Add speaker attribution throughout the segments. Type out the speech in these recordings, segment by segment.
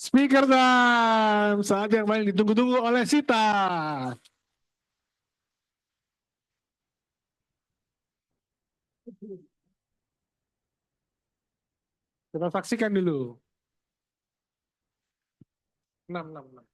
Speaker 1: Speaker time, saat yang paling ditunggu-tunggu oleh Sita. Kita saksikan dulu. 6, 6, 6.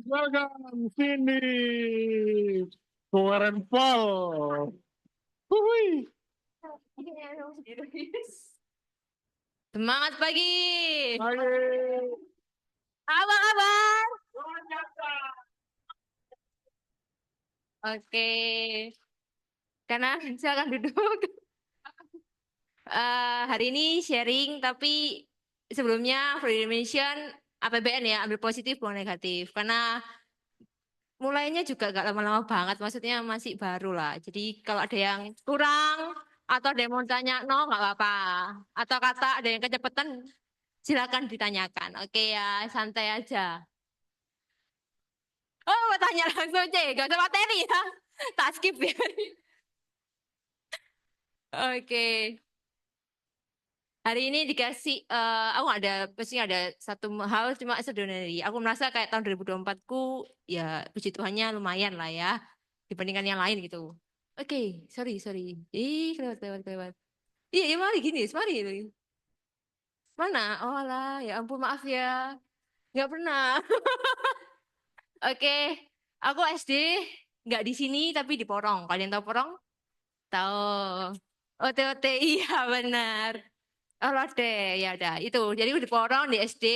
Speaker 1: Welcome, finish. Kemarin Paul. Wuhui.
Speaker 2: Semangat pagi.
Speaker 1: Ayo.
Speaker 2: Apa kabar? Oke. Karena silakan duduk. Hari ini sharing, tapi sebelumnya for your mention APBN ya, ambil positif buang negatif. Karena mulainya juga gak lama-lama banget, maksudnya masih baru lah. Jadi kalau ada yang kurang atau ada yang mau tanya, no nggak apa-apa. Atau kata ada yang kecepatan, silakan ditanyakan. Oke ya, santai aja. Oh, mau tanya langsung aja ya, gak usah materi ya. Tak skip ya. Oke. Hari ini dikasih, aku ada, pastinya ada satu hal cuma sederhana. Aku merasa kayak tahun 2024-ku, ya puji Tuhannya lumayan lah ya. Dibandingkan yang lain gitu. Oke, sorry. Kelewat. Iya, ya mari gini, mari. Mana? Oh lah, ya ampun maaf ya. Nggak pernah. Oke, aku SD nggak di sini tapi di Porong. Kalian tahu Porong? Tahu. OTOT, iya benar. Oh deh, ya udah itu. Jadi aku di Porong di SD.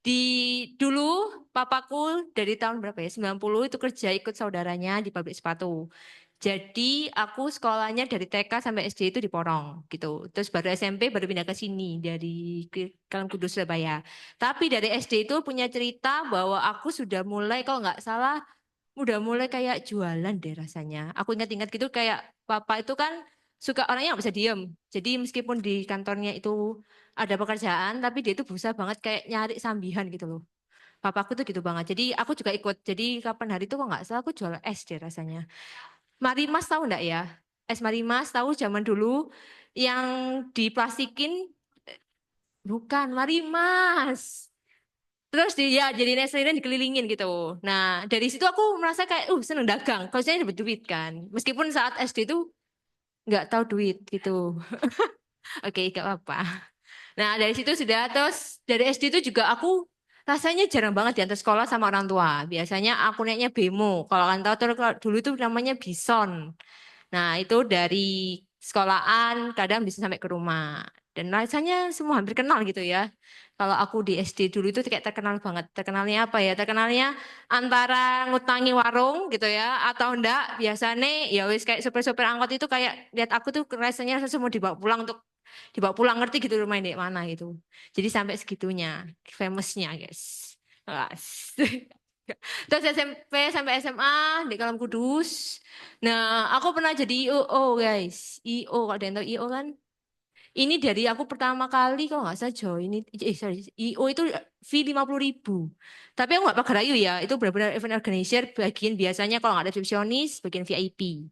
Speaker 2: Di dulu papaku dari tahun berapa ya? 90 itu kerja ikut saudaranya di pabrik sepatu. Jadi aku sekolahnya dari TK sampai SD itu di Porong gitu. Terus baru SMP baru pindah ke sini dari Kalang Kudus Surabaya. Tapi dari SD itu punya cerita bahwa aku sudah mulai kalau nggak salah udah mulai kayak jualan deh rasanya. Aku ingat-ingat gitu kayak papa itu kan suka orangnya nggak bisa diem. Jadi meskipun di kantornya itu ada pekerjaan, tapi dia itu berusaha banget kayak nyari sambihan gitu loh. Papaku tuh gitu banget. Jadi aku juga ikut. Jadi kapan hari itu kok nggak salah aku jual es deh rasanya. Marimas tahu nggak ya? Es Marimas tahu zaman dulu yang diplastikin bukan Marimas. Terus dia jadi restoran dikelilingin gitu. Nah, dari situ aku merasa kayak, seneng dagang. Kalau saya dapat duit kan. Meskipun saat SD itu nggak tahu duit gitu. Oke, gak apa-apa. Nah, dari situ sudah. Terus dari SD itu juga aku rasanya jarang banget diantar sekolah sama orang tua. Biasanya aku naiknya bemo. Kalau kalian tahu tuh kalau dulu itu namanya bison. Nah, itu dari sekolahan kadang bisa sampai ke rumah. Dan rasanya semua hampir kenal gitu ya. Kalau aku di SD dulu itu kayak terkenal banget. Terkenalnya apa ya? Terkenalnya antara ngutangi warung gitu ya. Atau enggak biasanya ya wis kayak supir-supir angkot itu kayak lihat aku tuh rasanya langsung mau dibawa pulang untuk dibawa pulang ngerti gitu rumah di mana gitu. Jadi sampai segitunya famousnya guys. Wah. Terus SMP sampai SMA di Kalam Kudus. Nah, aku pernah jadi IO guys. IO, kalau ada yang tahu IO kan? Ini dari aku pertama kali kalau nggak salah join, sorry, IO itu fee 50.000. Tapi aku nggak pakai rayu ya, itu benar-benar event organizer, bagian biasanya kalau nggak ada resepsionis, bagian VIP.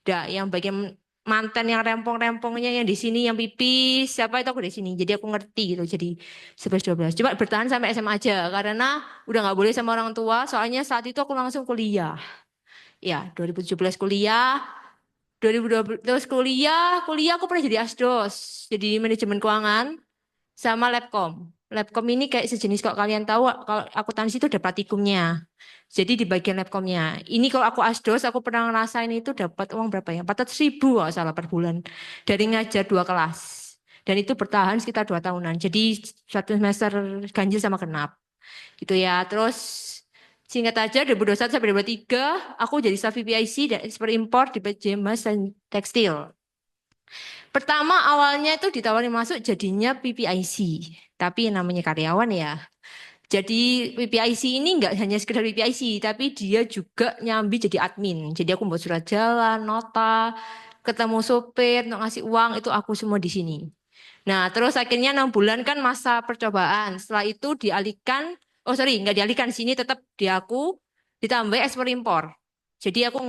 Speaker 2: Nah, yang bagian mantan yang rempong-rempongnya yang di sini yang pipis siapa itu aku di sini jadi aku ngerti gitu jadi 11 12 cuma bertahan sampai SMA aja karena udah nggak boleh sama orang tua soalnya saat itu aku langsung kuliah ya 2017 kuliah 2020 terus kuliah kuliah aku pernah jadi asdos jadi manajemen keuangan sama Labcom. Labcom ini kayak sejenis kalau kalian tahu kalau akuntansi itu ada praktikumnya. Jadi di bagian Labcomnya. Ini kalau aku asdos aku pernah ngerasain itu dapat uang berapa ya? 400.000 kalau salah per bulan dari ngajar 2 kelas. Dan itu bertahan sekitar 2 tahunan. Jadi 1 semester ganjil sama genap. Gitu ya. Terus singkat aja 2021 sampai 2023 aku jadi staf VPIC dan ekspor impor di PT Mas dan Tekstil. Pertama awalnya itu ditawarin masuk jadinya PPIC, tapi namanya karyawan ya. Jadi PPIC ini nggak hanya sekedar PPIC, tapi dia juga nyambi jadi admin. Jadi aku buat surat jalan, nota, ketemu sopir, untuk ngasih uang itu aku semua di sini. Nah terus akhirnya 6 bulan kan masa percobaan. Setelah itu dialihkan, oh sorry nggak dialihkan sini tetap di aku ditambah ekspor impor. Jadi aku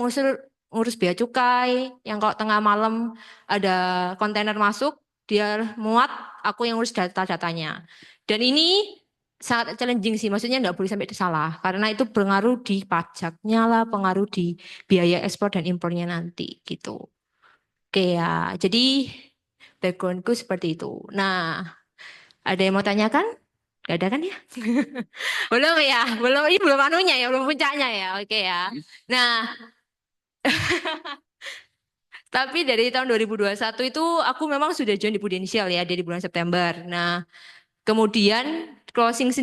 Speaker 2: ngurus bea cukai, yang kalau tengah malam ada kontainer masuk, dia muat, aku yang ngurus data-datanya. Dan ini sangat challenging sih, maksudnya nggak boleh sampai salah, karena itu pengaruh di pajaknya lah, pengaruh di biaya ekspor dan impornya nanti gitu. Oke ya, jadi backgroundku seperti itu. Nah, ada yang mau tanyakan? Gak ada kan ya? Belum ya, belum ini belum anunya ya, belum puncaknya ya. Oke ya. Nah, tapi dari tahun 2021 itu aku memang sudah join di Prudential ya dari bulan September. Nah, kemudian closing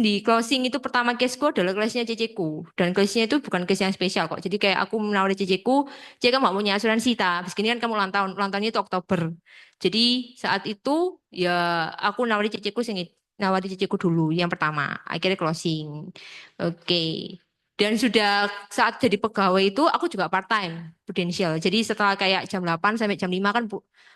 Speaker 2: itu pertama caseku adalah kelasnya ceceku dan kelasnya itu bukan case yang spesial kok. Jadi kayak aku menawari ceceku, cek kamu mau punya asuransi ta. Habis ini kan kamu ulang tahunnya itu Oktober. Jadi saat itu ya aku nawari ceceku dulu yang pertama. Akhirnya closing. Oke. Dan sudah saat jadi pegawai itu aku juga part time Prudential. Jadi setelah kayak jam 8 sampai jam 5 kan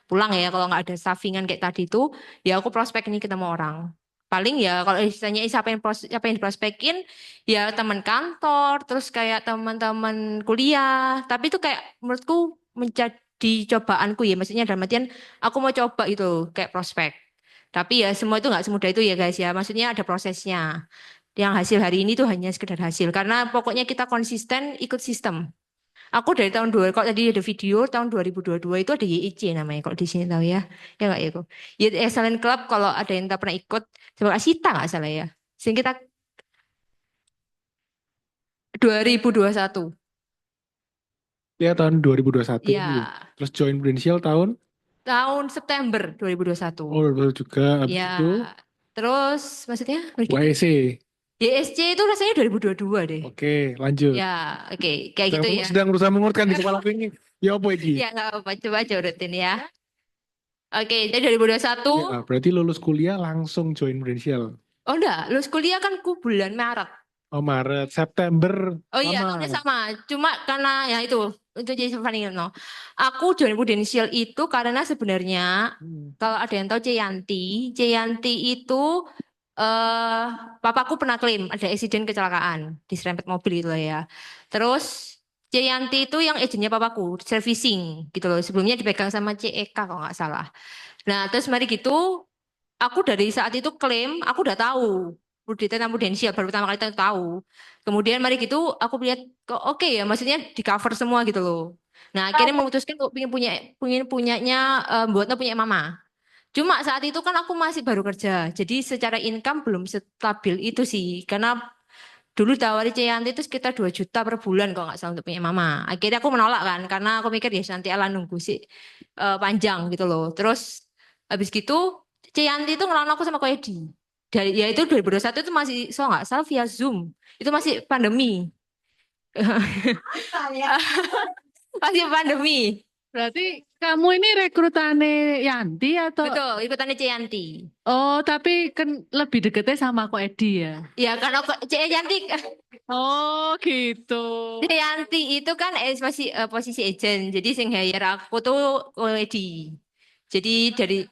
Speaker 2: pulang ya kalau nggak ada staffingan kayak tadi itu ya aku prospek nih ketemu orang. Paling ya kalau istilahnya siapa yang diprospekin ya teman kantor, terus kayak teman-teman kuliah. Tapi itu kayak menurutku menjadi cobaanku ya. Maksudnya dalam artian aku mau coba itu kayak prospek. Tapi ya semua itu nggak semudah itu ya guys ya. Maksudnya ada prosesnya. Yang hasil hari ini tuh hanya sekedar hasil. Karena pokoknya kita konsisten ikut sistem. Aku dari tahun 2, kalau tadi ada video tahun 2022 itu ada YEC namanya kalau di sini tahu ya. Ya enggak ya kok. Youth Excellent Club kalau ada yang tak pernah ikut coba Asita nggak salah ya. Sehingga kita 2021.
Speaker 1: Ya tahun 2021.
Speaker 2: Ya,
Speaker 1: Terus join Prudential tahun,
Speaker 2: tahun September 2021.
Speaker 1: oh baru juga habis
Speaker 2: Ya,
Speaker 1: itu
Speaker 2: terus maksudnya gitu.
Speaker 1: YEC.
Speaker 2: YSC itu rasanya 2022 deh.
Speaker 1: Oke, lanjut.
Speaker 2: Ya, oke, kayak gitu ya.
Speaker 1: Sedang berusaha mengurutkan di kepala aku ini. Ya apa iki?
Speaker 2: Ya nggak apa-apa, coba aja urutin ya. Oke, jadi 2021.
Speaker 1: Ya, berarti lulus kuliah langsung join Prudential.
Speaker 2: Oh enggak, lulus kuliah kan ku bulan Maret.
Speaker 1: Oh Maret, September
Speaker 2: Oh iya,
Speaker 1: sama.
Speaker 2: tahunnya sama. Cuma karena ya itu jadi Fanny no. Aku join Prudential itu karena sebenarnya
Speaker 1: Hmm.
Speaker 2: kalau ada yang tahu Ciyanti itu eh papaku pernah klaim ada insiden kecelakaan diserempet mobil gitu loh ya. Terus Ciyanti itu yang agennya papaku, servicing gitu loh. Sebelumnya dipegang sama CEK kalau nggak salah. Nah, terus mari gitu aku dari saat itu klaim aku udah tahu tentang Prudential baru pertama kali tahu. Kemudian mari gitu aku lihat kok oke ya maksudnya di cover semua gitu loh. Nah akhirnya memutuskan untuk pengen punyanya buatnya punya mama. Cuma saat itu kan aku masih baru kerja, jadi secara income belum stabil itu sih. Karena dulu tawari Cianti itu sekitar 2 juta per bulan kalau nggak salah untuk punya mama. Akhirnya aku menolak kan, karena aku mikir ya nanti ala nunggu sih panjang gitu loh. Terus habis gitu Cianti itu ngelarang aku sama Koedi. Dari ya itu 2021 itu masih so nggak salah via Zoom. Itu masih pandemi. Masih pandemi.
Speaker 3: Berarti kamu ini rekrutannya Yanti atau
Speaker 2: Betul, ikutannya Cianti.
Speaker 3: oh tapi kan lebih deketnya sama Ko Edi ya?
Speaker 2: Ya karena Cianti
Speaker 3: Oh gitu.
Speaker 2: Cianti itu kan posisi agent. Jadi sing hire aku tuh Koedi. Jadi dari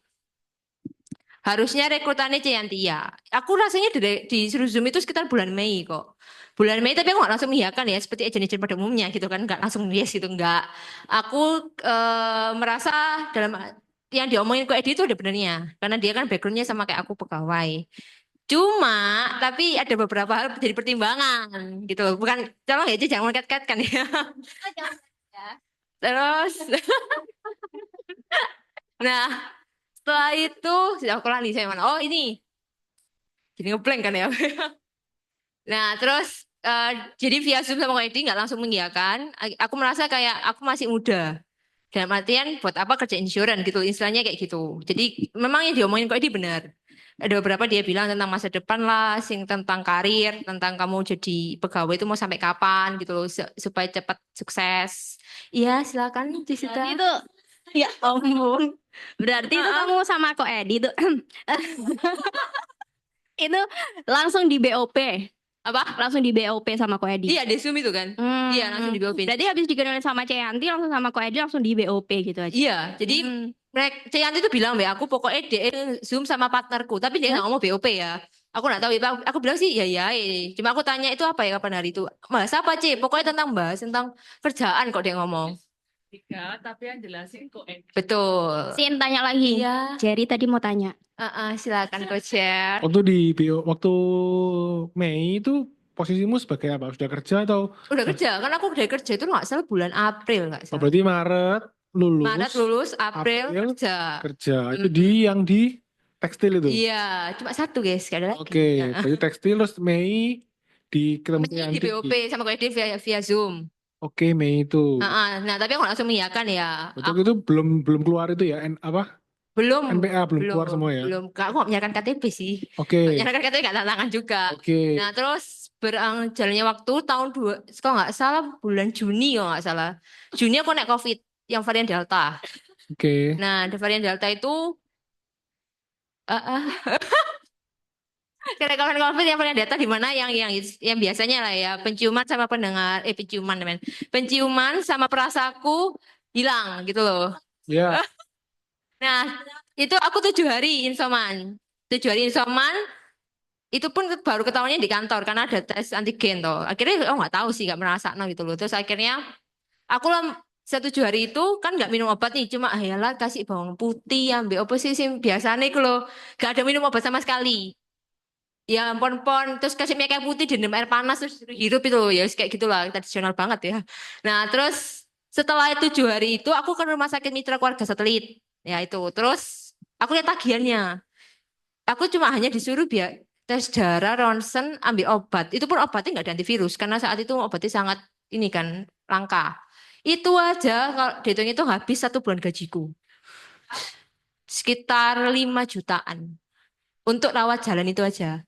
Speaker 2: Harusnya rekrutannya Ciantia. Aku rasanya disuruh Zoom itu sekitar bulan Mei kok. Bulan Mei tapi aku nggak langsung mengiyakan ya seperti agen-agen pada umumnya gitu kan, nggak langsung yes gitu nggak. Aku merasa dalam yang diomongin ke Edi itu ada benernya karena dia kan backgroundnya sama kayak aku pegawai. Cuma tapi ada beberapa hal jadi pertimbangan gitu loh. Bukan tolong ya Ci, jangan kat kan ya. Terus nah setelah itu sudah aku lali saya mana? Oh ini jadi ngeblank kan ya. Nah, terus jadi via Zoom sama Kak Edi nggak langsung mengiyakan. Aku merasa kayak aku masih muda. Dalam artian buat apa kerja insurance gitu, istilahnya kayak gitu. Jadi memang yang diomongin Kak Edi benar. Ada beberapa dia bilang tentang masa depan lah, sing tentang karir, tentang kamu jadi pegawai itu mau sampai kapan gitu loh, supaya cepat sukses. Iya, silakan Jessica.
Speaker 4: Berarti itu ya ampun. Berarti itu kamu sama Ko Edi tuh itu langsung di BOP.
Speaker 2: Apa?
Speaker 4: Langsung di BOP sama Ko Edi.
Speaker 2: Iya, di Zoom itu kan. Iya, langsung di BOP.
Speaker 4: Berarti habis dikenalin sama Cianti langsung sama Ko Edi langsung di BOP gitu aja.
Speaker 2: Iya, jadi Cianti itu bilang aku pokoknya dia Zoom sama partnerku, tapi dia nggak ngomong BOP ya. Aku nggak tahu, aku bilang sih ya ya. Cuma aku tanya itu apa ya kapan hari itu. Bahas apa Ci? Pokoknya bahas tentang kerjaan kok dia ngomong.
Speaker 3: Tapi yang jelasin kok
Speaker 2: Betul.
Speaker 4: Sin tanya lagi.
Speaker 2: Iya.
Speaker 4: Jerry tadi mau tanya.
Speaker 2: Silakan Coach share.
Speaker 1: Waktu Mei itu posisimu sebagai apa? Sudah kerja atau
Speaker 2: Udah kerja, kan aku udah kerja itu nggak salah bulan April nggak salah.
Speaker 1: berarti Maret
Speaker 2: Maret lulus, April
Speaker 1: April
Speaker 2: kerja.
Speaker 1: kerja? Itu yang di tekstil itu?
Speaker 2: Iya, cuma satu guys, gak ada lagi.
Speaker 1: Oke, berarti tekstil terus Mei di Kementerian
Speaker 2: Di BOP sama Coach Edi via Zoom.
Speaker 1: Oke, Mei itu.
Speaker 2: Nah, tapi aku langsung mengiyakan ya.
Speaker 1: Betul itu belum keluar itu ya?
Speaker 2: Belum,
Speaker 1: NPA belum keluar semua ya?
Speaker 2: belum. Kak, aku nggak menyiapkan KTP sih.
Speaker 1: Oke,
Speaker 2: Menyiapkan KTP nggak tanda tangan juga.
Speaker 1: oke.
Speaker 2: Nah, terus jalannya waktu tahun kalau nggak salah bulan Juni kalau nggak salah. Juni aku naik COVID yang varian Delta.
Speaker 1: Oke.
Speaker 2: Nah, ada varian Delta itu karena COVID yang varian Delta di mana yang biasanya lah ya penciuman sama pendengar penciuman teman. Penciuman sama perasaku hilang gitu loh.
Speaker 1: Ya,
Speaker 2: Nah, itu aku 7 hari insoman. 7 hari insoman, itu pun baru ketahuannya di kantor karena ada tes antigen toh. Akhirnya aku nggak tahu sih, nggak merasa gitu loh. Terus akhirnya aku 7 hari itu kan nggak minum obat nih, cuma ayolah kasih bawang putih, ambil apa sih biasanya itu loh. Gak ada minum obat sama sekali. Ya pon-pon, terus kasih minyak kayu putih dan air panas terus hirup itu loh. Ya kayak gitulah, tradisional banget ya. Nah terus setelah 7 hari itu aku ke rumah sakit Mitra Keluarga Satelit. Ya itu, terus aku lihat tagihannya. Aku cuma hanya disuruh biar tes darah, ronsen, ambil obat. Itu pun obatnya nggak ada antivirus karena saat itu obatnya sangat ini kan langka. Itu aja kalau dihitung itu habis 1 bulan gajiku. Sekitar 5 jutaan untuk rawat jalan itu aja.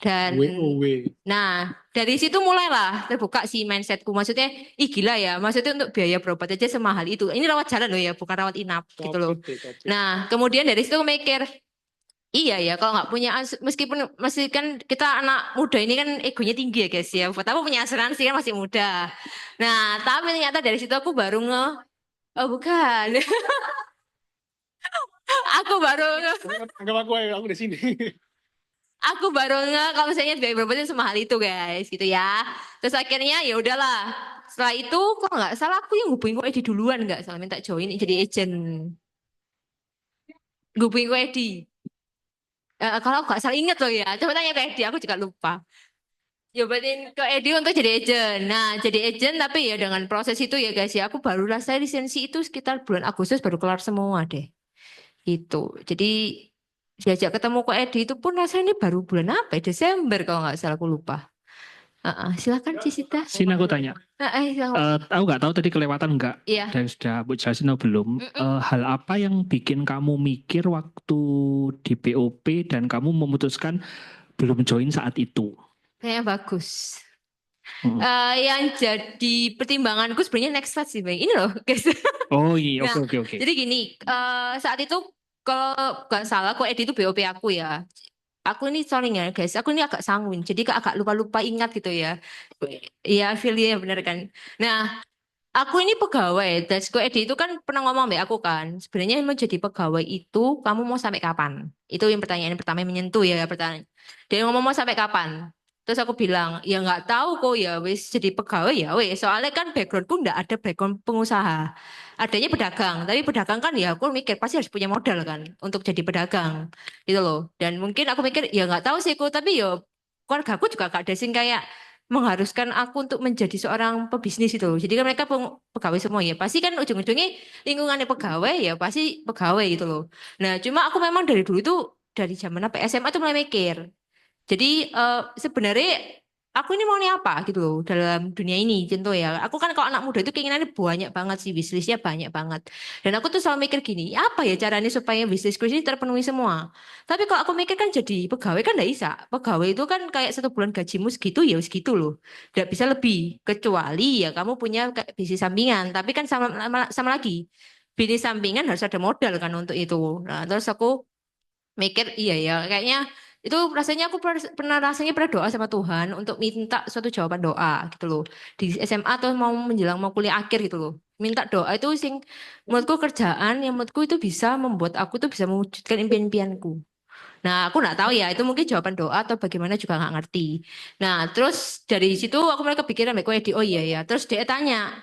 Speaker 2: Dan
Speaker 1: WOW.
Speaker 2: nah dari situ mulailah terbuka si mindsetku. Maksudnya, ih gila ya. Maksudnya untuk biaya berobat aja semahal itu. Ini rawat jalan loh ya, bukan rawat inap gitu loh. Nah kemudian dari situ aku mikir, iya ya, kalau nggak punya meskipun kan kita anak muda ini kan egonya tinggi ya guys ya. Buat apa punya asuransi kan masih muda. Nah, tapi ternyata dari situ aku baru oh bukan. Aku baru
Speaker 1: Anggap aku di sini.
Speaker 2: aku baru kalau misalnya biaya berobatnya semahal itu guys, gitu ya. Terus akhirnya ya udahlah. Setelah itu kok nggak salah aku yang hubungin Ko Edi duluan nggak salah minta join jadi agent. Hubungin Ko Edi. Kalau nggak salah inget loh ya, coba tanya ke Edi, aku juga lupa. Nyobain ke Edi untuk jadi agent. Nah, jadi agent tapi ya dengan proses itu ya guys ya, aku baru saya lisensi itu sekitar bulan Agustus baru kelar semua deh. Itu. Jadi diajak ketemu ke Edi itu pun rasanya ini baru bulan apa ya? Desember kalau nggak salah aku lupa. Silakan Cisita.
Speaker 5: Sini aku tanya,
Speaker 2: Silakan.
Speaker 5: aku nggak tahu tadi kelewatan nggak
Speaker 2: Iya.
Speaker 5: dan sudah Bu jelasin atau belum. Hal apa yang bikin kamu mikir waktu di BOP dan kamu memutuskan belum join saat itu?
Speaker 2: Kayaknya bagus.
Speaker 5: Hmm.
Speaker 2: Yang jadi pertimbanganku sebenarnya next slide sih, Bang. Ini loh, guys.
Speaker 5: Oh iya,
Speaker 2: Nah,
Speaker 5: oke.
Speaker 2: Jadi gini, saat itu kalau nggak salah, kok Edi itu BOP aku ya. Aku ini sorry ya guys, aku ini agak sanguin, jadi agak lupa-lupa ingat gitu ya. Iya, affiliate bener kan. Nah, Aku ini pegawai, dan Ko Edi itu kan pernah ngomong sama aku kan, sebenarnya mau jadi pegawai itu kamu mau sampai kapan? Itu yang pertanyaan pertama yang menyentuh ya pertanyaan. Dia ngomong mau sampai kapan? Terus aku bilang, ya nggak tahu kok ya wis jadi pegawai ya wis. Soalnya kan backgroundku nggak ada background pengusaha. Adanya pedagang, tapi pedagang kan ya aku mikir pasti harus punya modal kan untuk jadi pedagang gitu loh. Dan mungkin aku mikir ya nggak tahu sih kok, tapi ya keluarga aku juga gak ada sing kayak mengharuskan aku untuk menjadi seorang pebisnis itu. Jadi kan mereka pegawai semua ya. Pasti kan ujung-ujungnya lingkungannya pegawai ya pasti pegawai gitu loh. Nah cuma aku memang dari dulu tuh dari zaman apa SMA tuh mulai mikir. Jadi sebenarnya aku ini maunya apa gitu loh dalam dunia ini contoh ya. Aku kan kalau anak muda itu keinginannya banyak banget sih, wishlistnya banyak banget. Dan aku tuh selalu mikir gini, apa ya caranya supaya bisnisku ini terpenuhi semua. Tapi kalau aku mikir kan jadi pegawai kan nggak bisa. Pegawai itu kan kayak 1 bulan gajimu segitu ya segitu loh. Nggak bisa lebih. Kecuali ya kamu punya kayak bisnis sampingan. Tapi kan sama lagi. Bisnis sampingan harus ada modal kan untuk itu. Nah terus aku mikir iya ya kayaknya itu rasanya aku pernah doa sama Tuhan untuk minta suatu jawaban doa gitu loh di SMA atau mau kuliah akhir gitu loh minta doa itu sing menurutku kerjaan yang menurutku itu bisa membuat aku tuh bisa mewujudkan impian-impianku. Nah aku nggak tahu ya itu mungkin jawaban doa atau bagaimana juga nggak ngerti. Nah terus dari situ aku mulai kepikiran di oh iya ya terus dia tanya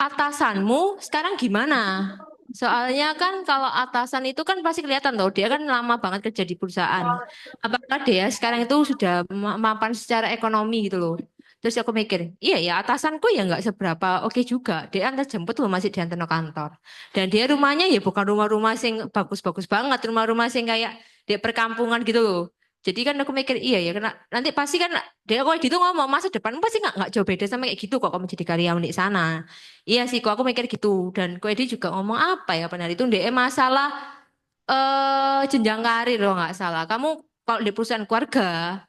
Speaker 2: atasanmu sekarang gimana? Soalnya kan kalau atasan itu kan pasti kelihatan tuh, dia kan lama banget kerja di perusahaan. Apakah dia sekarang itu sudah mapan secara ekonomi gitu loh. Terus aku mikir, iya ya atasanku ya nggak seberapa oke juga. Dia antar jemput loh masih diantar ke kantor. Dan dia rumahnya ya bukan rumah-rumah sing bagus-bagus banget, rumah-rumah sing kayak di perkampungan gitu loh. Jadi kan aku mikir iya ya karena nanti pasti kan dia kalau gitu ngomong masa depan pasti nggak jauh beda sama kayak gitu kok kamu jadi karyawan di sana. Iya sih, kok aku mikir gitu. Dan kok dia juga ngomong apa ya benar itu DE masalah jenjang karir loh nggak salah. Kamu kalau di perusahaan keluarga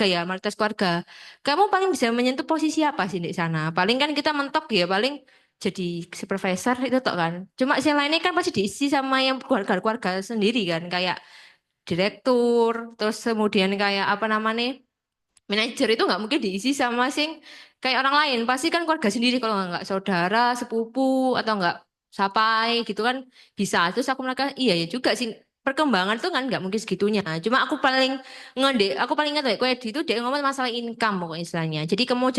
Speaker 2: ya, mayoritas keluarga, kamu paling bisa menyentuh posisi apa sih di sana? Paling kan kita mentok ya, paling jadi supervisor itu toh kan. Cuma yang lainnya kan pasti diisi sama yang keluarga-keluarga sendiri kan, kayak direktur, terus kemudian kayak apa namanya? Manajer itu nggak mungkin diisi sama sing kayak orang lain. Pasti kan keluarga sendiri kalau nggak saudara, sepupu atau nggak sapai gitu kan bisa. Terus aku mereka iya ya juga sih perkembangan tuh kan nggak mungkin segitunya. Cuma aku paling ingat kayak di itu dia ngomong masalah income pokoknya istilahnya. Jadi kamu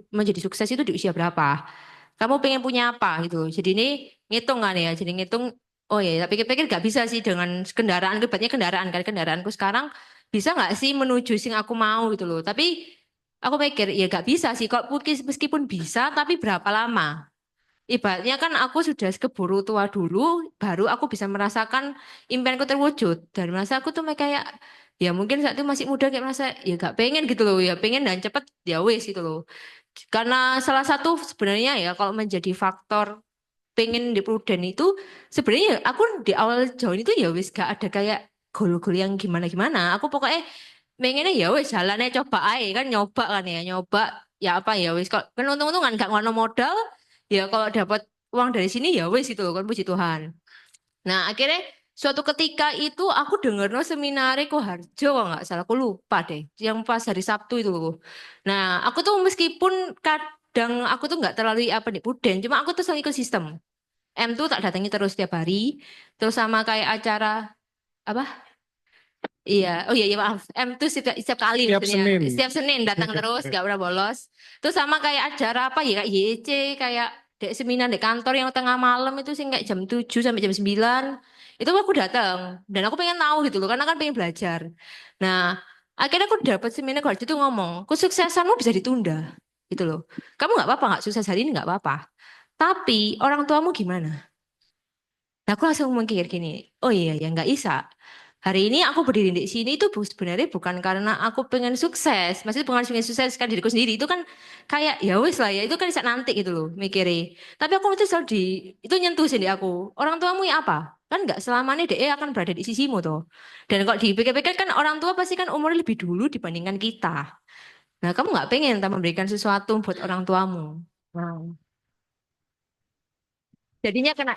Speaker 2: menjadi sukses itu di usia berapa? Kamu pengen punya apa gitu. Jadi ini ngitung kan ya. Jadi ngitung oh ya tapi pikir-pikir nggak bisa sih dengan kendaraan, kebatnya kendaraan kan kendaraanku sekarang bisa nggak sih menuju sing aku mau gitu loh. Tapi aku pikir ya nggak bisa sih. Kok meskipun bisa, tapi berapa lama? Ibaratnya kan aku sudah keburu tua dulu, baru aku bisa merasakan impianku terwujud. Dan masa aku tuh kayak ya mungkin saat itu masih muda kayak merasa ya gak pengen gitu loh, ya pengen dan cepet ya wes gitu loh. Karena salah satu sebenarnya ya kalau menjadi faktor pengen di Pruden itu sebenarnya ya aku di awal jauh itu ya wis gak ada kayak goal-goal yang gimana-gimana. Aku pokoknya pengennya ya wis jalannya coba aja kan nyoba kan ya nyoba ya apa ya wis kok kan untung-untungan gak ngono modal ya kalau dapat uang dari sini ya wis itu loh kan puji Tuhan. Nah akhirnya suatu ketika itu aku denger no seminari Koharjo kok nggak salah aku lupa deh yang pas hari Sabtu itu loh. Nah aku tuh meskipun kadang aku tuh nggak terlalu apa di Pruden cuma aku tuh selalu ikut sistem. M tuh tak datangi terus tiap hari. Terus sama kayak acara apa? Iya, oh iya, iya maaf. M tuh setiap kali
Speaker 1: Tiap
Speaker 2: maksudnya.
Speaker 1: Senin.
Speaker 2: Setiap Senin datang terus, gak pernah bolos. Terus sama kayak acara apa ya, kayak YC, kayak dek seminar di kantor yang tengah malam itu sih kayak jam 7 sampai jam 9. Itu aku datang dan aku pengen tahu gitu loh, karena kan pengen belajar. Nah, akhirnya aku dapat seminar kalau itu ngomong, kesuksesanmu bisa ditunda, gitu loh. Kamu nggak apa-apa, nggak sukses hari ini nggak apa-apa. Tapi orang tuamu gimana? Nah, aku langsung mikir gini, oh iya ya nggak bisa. Hari ini aku berdiri di sini itu sebenarnya bukan karena aku pengen sukses. Maksudnya bukan pengen sukses kan diriku sendiri. Itu kan kayak ya wis lah ya. Itu kan bisa nanti gitu loh mikirnya. Tapi aku itu selalu itu nyentuh sih di aku. Orang tuamu ya apa? Kan nggak selamanya dia akan berada di sisimu tuh. Dan kalau dipikir-pikir kan orang tua pasti kan umurnya lebih dulu dibandingkan kita. Nah kamu nggak pengen tak memberikan sesuatu buat orang tuamu. Nah, jadinya kena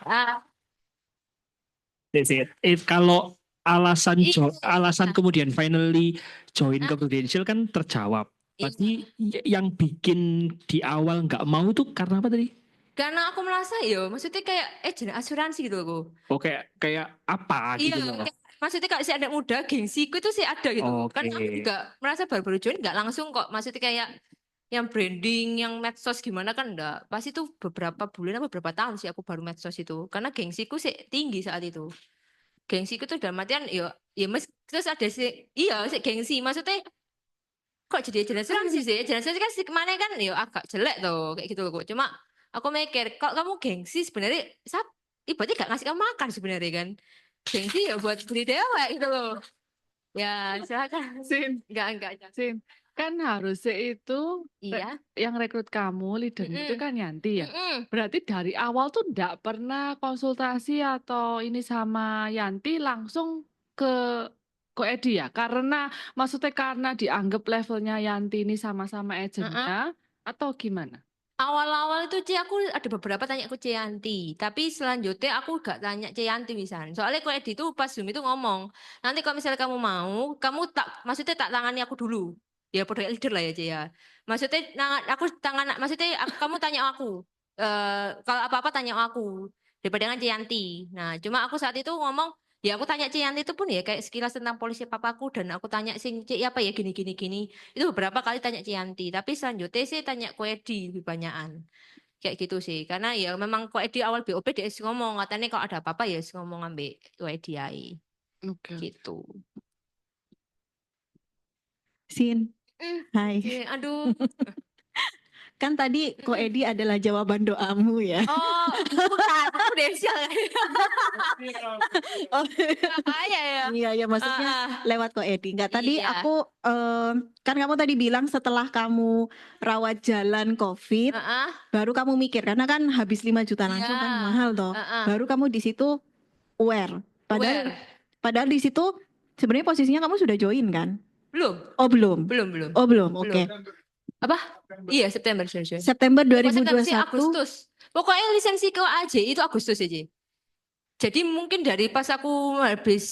Speaker 5: Kalau alasan
Speaker 2: iya.
Speaker 5: alasan kemudian finally join ke Prudential kan terjawab. Berarti yang bikin di awal nggak mau tuh karena apa tadi?
Speaker 2: Karena aku merasa ya, maksudnya kayak jenis asuransi gitu loh.
Speaker 5: Oh kayak apa gitu
Speaker 2: Iya,
Speaker 5: loh.
Speaker 2: maksudnya kalau si anak muda gengsiku itu sih ada gitu. Kan aku
Speaker 5: Oke.
Speaker 2: juga merasa baru-baru join nggak langsung kok. Maksudnya kayak yang branding, yang medsos gimana kan enggak. Pasti itu beberapa bulan atau beberapa tahun sih aku baru medsos itu. Karena gengsiku sih tinggi saat itu. Gengsiku tuh dalam artian ya terus ada sih, iya sih gengsi. Maksudnya kok jadi jelas asuransi sih? Jelas asuransi kan sih kemana kan ya agak jelek tuh kayak gitu loh kok. Cuma aku mikir kok kamu gengsi sebenarnya ibaratnya gak ngasih kamu makan sebenarnya kan. Gengsi ya buat beli dewek gitu loh. Ya silakan.
Speaker 3: Sin,
Speaker 2: Enggak.
Speaker 3: Sin. Kan harusnya itu
Speaker 2: Iya.
Speaker 3: yang rekrut kamu, leadermu itu
Speaker 2: Mm-mm.
Speaker 3: kan Yanti ya.
Speaker 2: Mm-mm.
Speaker 3: Berarti dari awal tuh ndak pernah konsultasi atau ini sama Yanti langsung ke Edi ya? Karena maksudnya karena dianggap levelnya Yanti ini sama-sama agentnya atau gimana?
Speaker 2: Awal-awal itu aku ada beberapa tanya ke Cianti, tapi selanjutnya aku gak tanya Cianti misalnya. Soalnya kok Edi itu pas Zoom itu ngomong, nanti kalau misalnya kamu mau, maksudnya tak tangani aku dulu. Ya produk leader lah ya Cia. Ya. Maksudnya kamu tanya aku. Kalau apa-apa tanya aku daripada dengan Cianti. Nah, cuma aku saat itu ngomong, ya aku tanya Cianti itu pun ya kayak sekilas tentang polisi papaku dan aku tanya sing Cik apa ya gini. Itu beberapa kali tanya Cianti, tapi selanjutnya sih tanya Ko Edi lebih banyakan. Kayak gitu sih. Karena ya memang Ko Edi awal BOP dia ngomong, katanya kalau ada apa-apa ya ngomong ambek Ko Edi ae.
Speaker 3: Oke.
Speaker 2: Gitu.
Speaker 6: Sin, hai.
Speaker 2: Aduh.
Speaker 6: Kan tadi Ko Edi adalah jawaban doamu ya.
Speaker 2: Oh, bukan, aku Desial.
Speaker 6: Oh,
Speaker 2: Iya ya.
Speaker 6: iya, maksudnya lewat Ko Edi. Enggak, tadi
Speaker 2: Iya.
Speaker 6: aku kan kamu tadi bilang setelah kamu rawat jalan COVID, baru kamu mikir karena kan habis 5 juta langsung kan
Speaker 2: Iya.
Speaker 6: mahal toh. Baru kamu di situ aware. Padahal di situ sebenarnya posisinya kamu sudah join kan?
Speaker 2: Belum.
Speaker 6: Oh, belum.
Speaker 2: Belum.
Speaker 6: Oh, belum. Oke.
Speaker 2: Apa? Iya, September sorry.
Speaker 6: September
Speaker 2: September
Speaker 6: 2021.
Speaker 2: sih Agustus. Pokoknya lisensi ke AJ itu Agustus aja. Jadi mungkin dari pas aku habis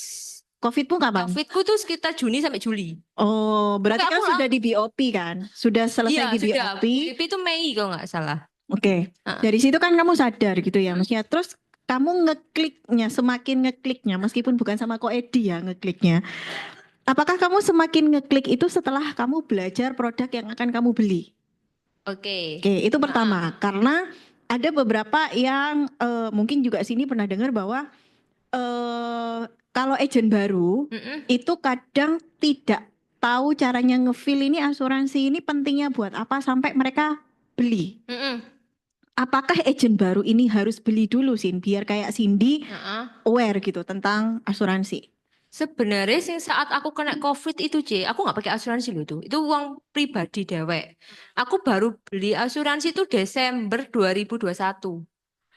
Speaker 6: COVID pun kapan?
Speaker 2: COVID-ku tuh sekitar Juni sampai Juli.
Speaker 6: Oh, berarti
Speaker 2: Oke,
Speaker 6: kan sudah di BOP kan? Sudah selesai
Speaker 2: Iya,
Speaker 6: di
Speaker 2: sudah.
Speaker 6: BOP.
Speaker 2: BOP itu Mei kalau nggak salah.
Speaker 6: Oke. Dari situ kan kamu sadar gitu ya, maksudnya. Terus kamu ngekliknya, semakin ngekliknya, meskipun bukan sama Ko Edi ya ngekliknya. Apakah kamu semakin ngeklik itu setelah kamu belajar produk yang akan kamu beli?
Speaker 2: Oke.
Speaker 6: Oke, itu pertama. Karena ada beberapa yang mungkin juga sini pernah dengar bahwa kalau agent baru itu kadang tidak tahu caranya nge-fill ini asuransi ini pentingnya buat apa sampai mereka beli. Apakah agent baru ini harus beli dulu Sin biar kayak Cindy aware gitu tentang asuransi?
Speaker 2: Sebenarnya sih saat aku kena COVID itu aku nggak pakai asuransi loh itu. Itu uang pribadi dewek. Aku baru beli asuransi itu Desember 2021.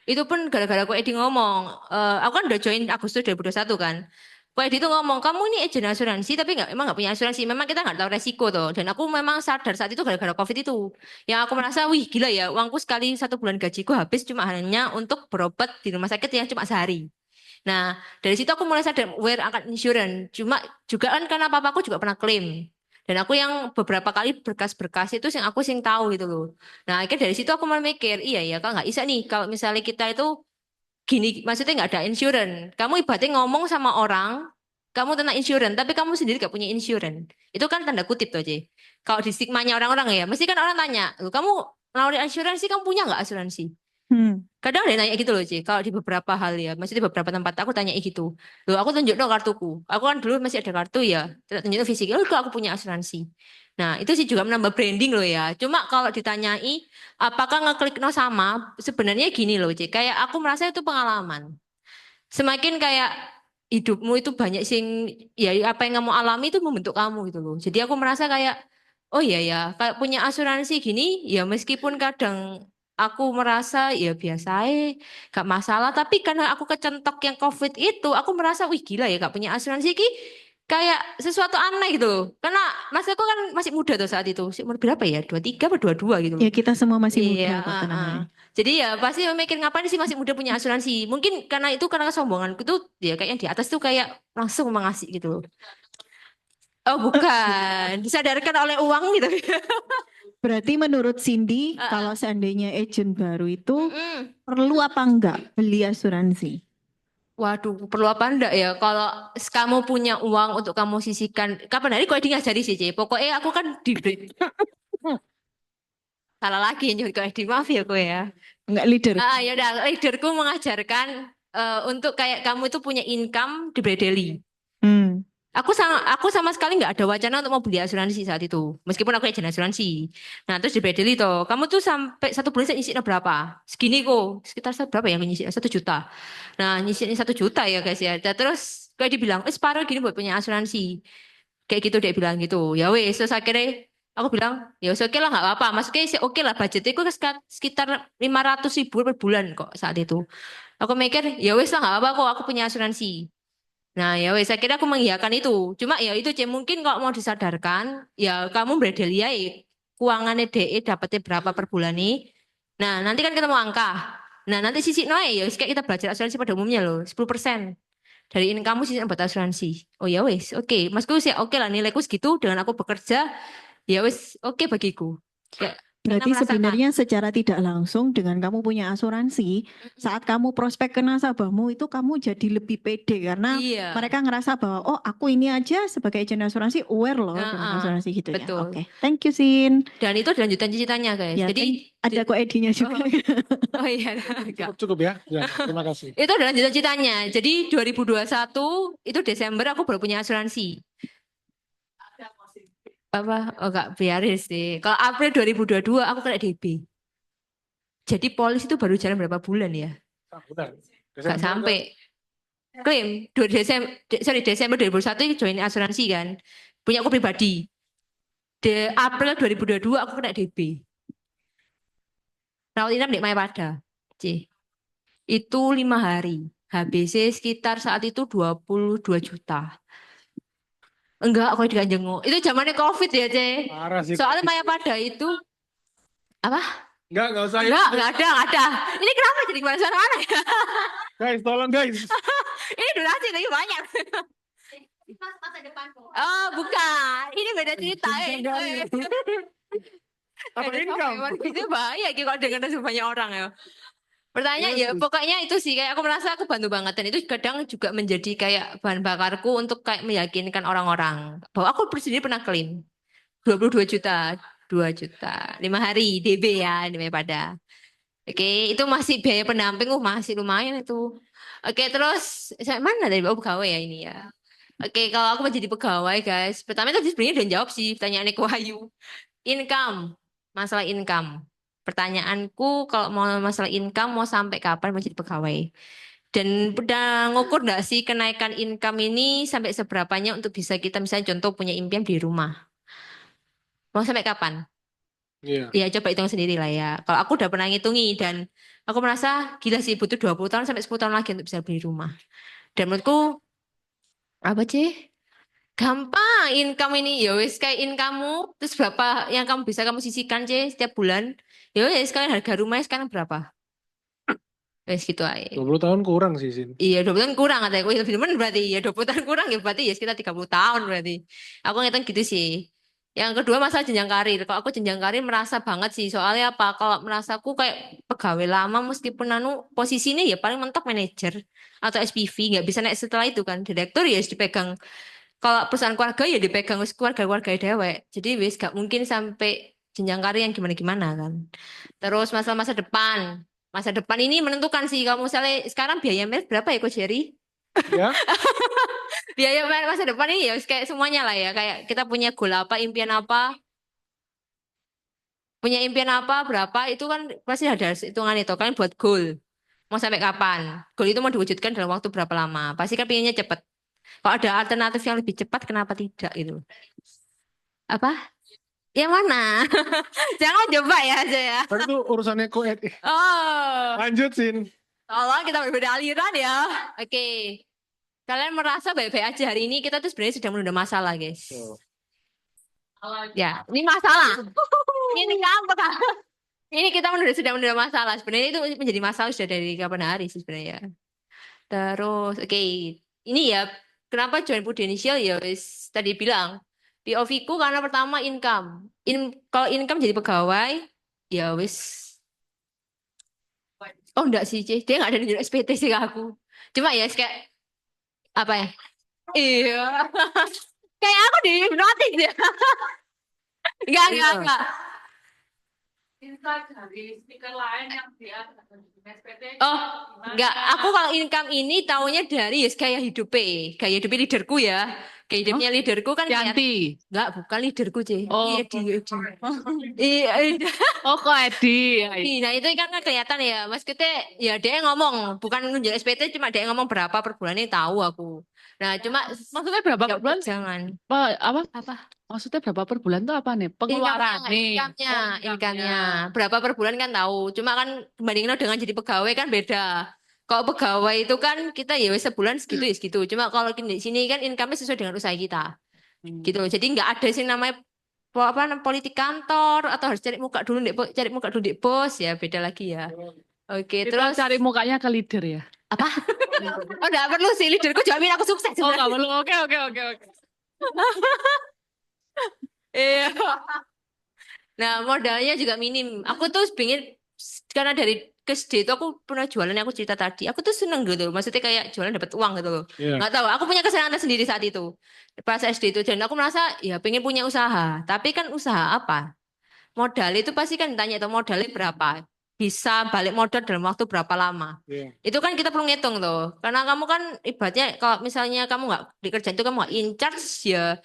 Speaker 2: Itu pun gara-gara Ko Edi ngomong, aku kan udah join Agustus 2021 kan. Ko Edi tuh ngomong, kamu ini agent asuransi tapi emang nggak punya asuransi. Memang kita nggak tahu resiko tuh. Dan aku memang sadar saat itu gara-gara COVID itu. Yang aku merasa, wih gila ya, uangku sekali 1 bulan gajiku habis cuma hanya untuk berobat di rumah sakit yang cuma sehari. Nah, dari situ aku mulai sadar aware akan insurance. Cuma juga kan karena papaku juga pernah klaim. Dan aku yang beberapa kali berkas-berkas itu yang aku tahu gitu loh. Nah, akhirnya dari situ aku mulai mikir, iya ya, kalau nggak bisa nih, kalau misalnya kita itu gini, maksudnya nggak ada insurance. Kamu ibaratnya ngomong sama orang, kamu tentang insurance, tapi kamu sendiri gak punya insurance. Itu kan tanda kutip tuh, Ci. Kalau di stigmanya orang-orang ya, mesti kan orang tanya, kamu nawarin asuransi, kamu punya nggak asuransi? Kadang ada nanya gitu loh Ci, kalau di beberapa hal ya, maksudnya di beberapa tempat aku tanya gitu. Loh aku tunjuk dong kartuku. Aku kan dulu masih ada kartu ya, tunjuk fisik. Loh aku punya asuransi. Nah itu sih juga menambah branding loh ya. Cuma kalau ditanyai apakah ngeklik no sama, sebenarnya gini loh Ci, kayak aku merasa itu pengalaman. Semakin kayak hidupmu itu banyak sing ya apa yang kamu alami itu membentuk kamu gitu loh. Jadi aku merasa kayak oh iya ya, kayak punya asuransi gini ya meskipun kadang aku merasa ya biasa gak masalah. Tapi karena aku kecentok yang COVID itu, aku merasa wih gila ya gak punya asuransi ki kayak sesuatu aneh gitu loh. Karena mas aku kan masih muda tuh saat itu. Umur berapa ya? 23 atau 22 gitu loh.
Speaker 6: Ya kita semua masih muda
Speaker 2: Iya,
Speaker 6: kok tenang aja.
Speaker 2: Jadi ya pasti mikir ngapain sih masih muda punya asuransi. Mungkin karena itu karena kesombonganku tuh ya kayaknya di atas tuh kayak langsung mengasih gitu loh. Oh bukan, disadarkan oleh uang gitu.
Speaker 6: Berarti menurut Cindy,
Speaker 2: Ah,
Speaker 6: kalau seandainya agent baru itu
Speaker 2: Mm-mm.
Speaker 6: perlu apa enggak beli asuransi?
Speaker 2: Waduh, perlu apa enggak ya? Kalau kamu punya uang untuk kamu sisihkan, kapan hari kok ngajari sih, C? Pokoknya aku kan salah lagi nyuruh kok Edi, maaf ya kok ya.
Speaker 6: Enggak leader.
Speaker 2: Ya udah, leaderku mengajarkan untuk kayak kamu itu punya income di Bredeli.
Speaker 6: Hmm.
Speaker 2: Aku sama sekali nggak ada wacana untuk mau beli asuransi saat itu. Meskipun aku agent asuransi. Nah terus di Bredeli toh, kamu tuh sampai 1 bulan saya nyisihin berapa? Segini kok, sekitar berapa ya nyisihin? 1 juta. Nah nyisihin 1 juta ya guys ya. Dan terus kayak dibilang, separuh gini buat punya asuransi. Kayak gitu dia bilang gitu. Ya wes, terus akhirnya aku bilang, ya wes oke lah nggak apa-apa. Maksudnya sih oke lah budgetnya itu sekitar 500.000 per bulan kok saat itu. Aku mikir, ya wes lah nggak apa-apa kok aku punya asuransi. Nah ya wes akhirnya aku mengiyakan itu. Cuma ya itu Cem, mungkin kalau mau disadarkan, ya kamu berdelia keuangannya DE dapatnya berapa per bulan nih. Nah nanti kan kita mau angka. Nah nanti sisi noe ya wes kayak kita belajar asuransi pada umumnya loh, 10% dari ini kamu sih buat asuransi. Oh ya wes, oke. Masku sih oke lah nilaiku segitu dengan aku bekerja, ya wes oke bagiku. Ya, karena
Speaker 6: Berarti
Speaker 2: merasakan.
Speaker 6: sebenarnya secara tidak langsung dengan kamu punya asuransi, saat kamu prospek ke nasabahmu itu kamu jadi lebih pede karena
Speaker 2: Iya.
Speaker 6: mereka ngerasa bahwa oh aku ini aja sebagai agent asuransi aware loh dengan
Speaker 2: Ah,
Speaker 6: asuransi gitu ya.
Speaker 2: betul.
Speaker 6: Oke, thank you Sin.
Speaker 2: Dan itu lanjutan cita-citanya guys.
Speaker 6: Ya,
Speaker 2: Jadi
Speaker 6: ada kok Edinya juga.
Speaker 2: oh iya, enggak.
Speaker 1: Cukup ya. Ya, terima kasih.
Speaker 2: Itu adalah cita-citanya. Jadi 2021 itu Desember aku baru punya asuransi. Apa? Oh enggak biarin sih. Kalau April 2022 aku kena DB. Jadi polis itu baru jalan berapa bulan ya?
Speaker 1: Benar.
Speaker 2: Enggak sampai. Klaim 2 Desember, Desember 2001 join asuransi kan. Punya aku pribadi. Di April 2022 aku kena DB. Rawat inap di Mayapada. C. Itu 5 hari. HBC sekitar saat itu 22 juta. Enggak, aku tidak jenguk. Itu zamannya COVID ya, C.
Speaker 1: Parah sih.
Speaker 2: Soalnya Mayapada itu apa?
Speaker 1: Enggak usah.
Speaker 2: Enggak ada. Ini kenapa jadi kemana-mana ya?
Speaker 1: Guys, tolong guys.
Speaker 2: Ini durasi tapi banyak. Masa depan. Oh, bukan. Ini beda cerita.
Speaker 1: Apa income?
Speaker 2: Itu bahaya kalau dengar banyak orang ya. Pertanyaan ya pokoknya itu sih kayak aku merasa aku bantu banget dan itu kadang juga menjadi kayak bahan bakarku untuk kayak meyakinkan orang-orang bahwa aku sendiri pernah klaim 22 juta, 2 juta, 5 hari DB ya, daripada. Oke, itu masih biaya pendamping masih lumayan itu. Oke, terus saya mana dari pegawai ya ini ya. Oke, kalau aku menjadi pegawai guys, pertama tadi sebenarnya udah jawab sih pertanyaan Wahyu. Income, masalah income. Pertanyaanku kalau mau masalah income mau sampai kapan menjadi pegawai? Dan udah ngukur nggak sih kenaikan income ini sampai seberapanya untuk bisa kita misalnya contoh punya impian di rumah. Mau sampai kapan?
Speaker 1: Iya.
Speaker 2: Ya coba hitung sendiri lah ya. Kalau aku udah pernah ngitungi dan aku merasa gila sih butuh 20 tahun sampai 10 tahun lagi untuk bisa beli rumah. Dan menurutku apa sih? Gampang income ini ya wes kayak income terus berapa yang kamu bisa kamu sisihkan C setiap bulan. Ya wes sekalian harga rumahnya sekarang berapa? Wes gitu aja.
Speaker 1: 20 tahun kurang sih, Sin.
Speaker 2: Iya 20 tahun kurang kata aku. Lebih temen berarti ya 20 tahun kurang ya berarti ya sekitar 30 tahun berarti. Aku ngitung gitu sih. Yang kedua masalah jenjang karir. Kalau aku jenjang karir merasa banget sih. Soalnya apa? Kalau merasa aku kayak pegawai lama meskipun posisinya ya paling mentok manajer atau SPV nggak bisa naik setelah itu kan. Direktur ya harus dipegang. Kalau perusahaan keluarga ya dipegang keluarga-keluarga dewek. Jadi wis gak mungkin sampai jenjang karir yang gimana-gimana kan. Terus masalah masa depan. Masa depan ini menentukan sih. Kalau misalnya sekarang biaya merit berapa ya Coach Jerry?
Speaker 1: Ya.
Speaker 2: Biaya masa depan ini ya kayak semuanya lah ya. Kayak kita punya goal apa, impian apa. Punya impian apa, berapa, itu kan pasti ada hitungan itu. Kan buat goal. Mau sampai kapan? Goal itu mau diwujudkan dalam waktu berapa lama. Pasti kan pengennya cepat. Kalau ada alternatif yang lebih cepat, kenapa tidak itu? Apa? Yang mana? Jangan coba ya aja ya.
Speaker 1: Tapi itu urusannya Koed.
Speaker 2: Oh,
Speaker 1: Lanjut, Sin.
Speaker 2: tolong kita berbeda aliran ya. Oke. Kalian merasa baik-baik aja hari ini kita tuh sebenarnya sedang menunda masalah, guys. Ya, ini masalah. Ini kamu kan? Ini kita sedang menunda masalah. Sebenarnya itu menjadi masalah sudah dari kapan hari sih sebenarnya. Terus, oke. Ini ya, kenapa join Prudential ya wis tadi bilang. POV ku karena pertama income. Kalau income jadi pegawai, ya wis. Oh enggak sih, Ci. Dia nggak ada nunjuk SPT sih ke aku. Cuma ya kayak apa ya? Iya. Kayak aku di hipnotis ya. Enggak.
Speaker 3: Insight dari speaker lain yang dia SPT.
Speaker 2: Oh, enggak. Aku kalau income ini taunya dari ya gaya hidupnya leaderku ya. Gaya hidupnya leaderku kan kayak
Speaker 3: Yanti.
Speaker 2: enggak, bukan leaderku, Ci.
Speaker 3: Oh.
Speaker 2: Edi. Iya.
Speaker 3: Oh, kok Edi. Ya,
Speaker 2: Nah itu kan kelihatan ya, Mas Kete, ya dia ngomong, bukan nunjuk SPT, cuma dia ngomong berapa per bulan ini tahu aku. Nah cuma
Speaker 3: maksudnya berapa
Speaker 2: ya,
Speaker 3: per bulan?
Speaker 2: jangan.
Speaker 3: Apa? Maksudnya berapa per bulan tuh apa nih? Pengeluaran nih.
Speaker 2: Income-nya. Berapa per bulan kan tahu. Cuma kan bandingin dengan jadi pegawai kan beda. Kalau pegawai itu kan kita ya wes sebulan segitu ya segitu. Cuma kalau di sini kan income-nya sesuai dengan usaha kita. Gitu. Jadi nggak ada sih namanya politik kantor atau harus cari muka dulu di bos ya beda lagi ya. Oke,
Speaker 3: Kita
Speaker 2: terus
Speaker 3: cari mukanya ke leader ya.
Speaker 2: apa? Oh enggak perlu sih leaderku jamin aku sukses
Speaker 3: Oh,
Speaker 2: sebenarnya.
Speaker 3: nggak perlu. Oke.
Speaker 2: Iya. Nah, modalnya juga minim. Aku tuh pengen karena dari SD itu aku pernah jualan yang aku cerita tadi. Aku tuh seneng gitu. Maksudnya kayak jualan dapat uang gitu loh.
Speaker 1: Iya.
Speaker 2: Nggak tahu. Aku punya kesenangan sendiri saat itu. Pas SD itu dan aku merasa ya pengen punya usaha. Tapi kan usaha apa? Modal itu pasti kan ditanya itu modalnya berapa. Bisa balik modal dalam waktu berapa lama.
Speaker 1: Iya.
Speaker 2: Itu kan kita perlu ngitung tuh. Karena kamu kan ibaratnya kalau misalnya kamu nggak di kerjaan itu kamu nggak in charge ya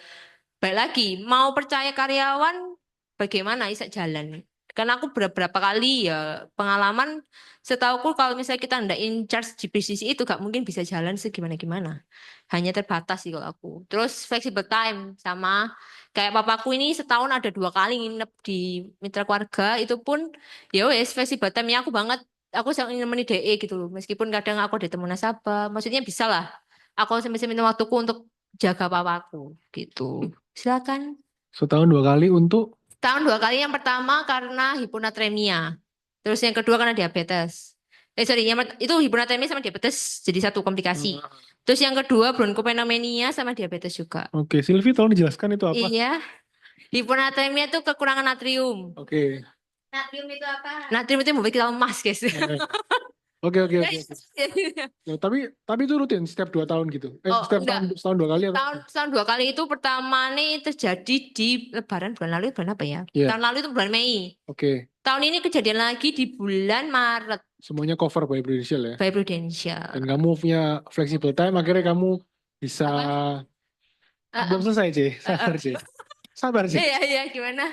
Speaker 2: balik lagi. Mau percaya karyawan bagaimana bisa jalan. Karena aku beberapa kali ya pengalaman setauku kalau misalnya kita ndak in charge di bisnis itu gak mungkin bisa jalan segimana-gimana. Hanya terbatas sih kalau aku. Terus flexible time sama kayak papaku ini setahun ada 2 kali nginep di mitra keluarga itu pun ya wes flexible time-nya aku banget. Aku sangat nemeni DE gitu loh. Meskipun kadang aku ada temu nasabah, maksudnya bisa lah. Aku sampai minta waktuku untuk jaga papaku gitu. Silakan.
Speaker 1: Setahun 2 kali untuk
Speaker 2: Tahun 2 kali, yang pertama karena hiponatremia. Terus yang kedua karena diabetes. Itu hiponatremia sama diabetes jadi satu komplikasi. Terus yang kedua bronkopneumonia sama diabetes juga.
Speaker 1: Oke, Silvi tolong dijelaskan itu apa?
Speaker 2: Iya. Hiponatremia itu kekurangan natrium.
Speaker 1: Oke.
Speaker 2: Natrium itu apa? Natrium itu membuat kita lemas, guys.
Speaker 1: Oke. Ya, tapi itu rutin setiap 2 tahun gitu.
Speaker 2: Oh,
Speaker 1: Setiap
Speaker 2: enggak.
Speaker 1: tahun 2 kali atau?
Speaker 2: Tahun 2 kali itu pertama nih terjadi di Lebaran bulan lalu, bulan apa ya?
Speaker 1: Iya.
Speaker 2: Tahun lalu itu bulan Mei.
Speaker 1: Oke.
Speaker 2: Tahun ini kejadian lagi di bulan Maret.
Speaker 1: Semuanya cover by Prudential ya.
Speaker 2: By Prudential.
Speaker 1: Dan kamu punya flexible time, akhirnya kamu bisa belum selesai, Sabar, C.
Speaker 2: Iya, gimana?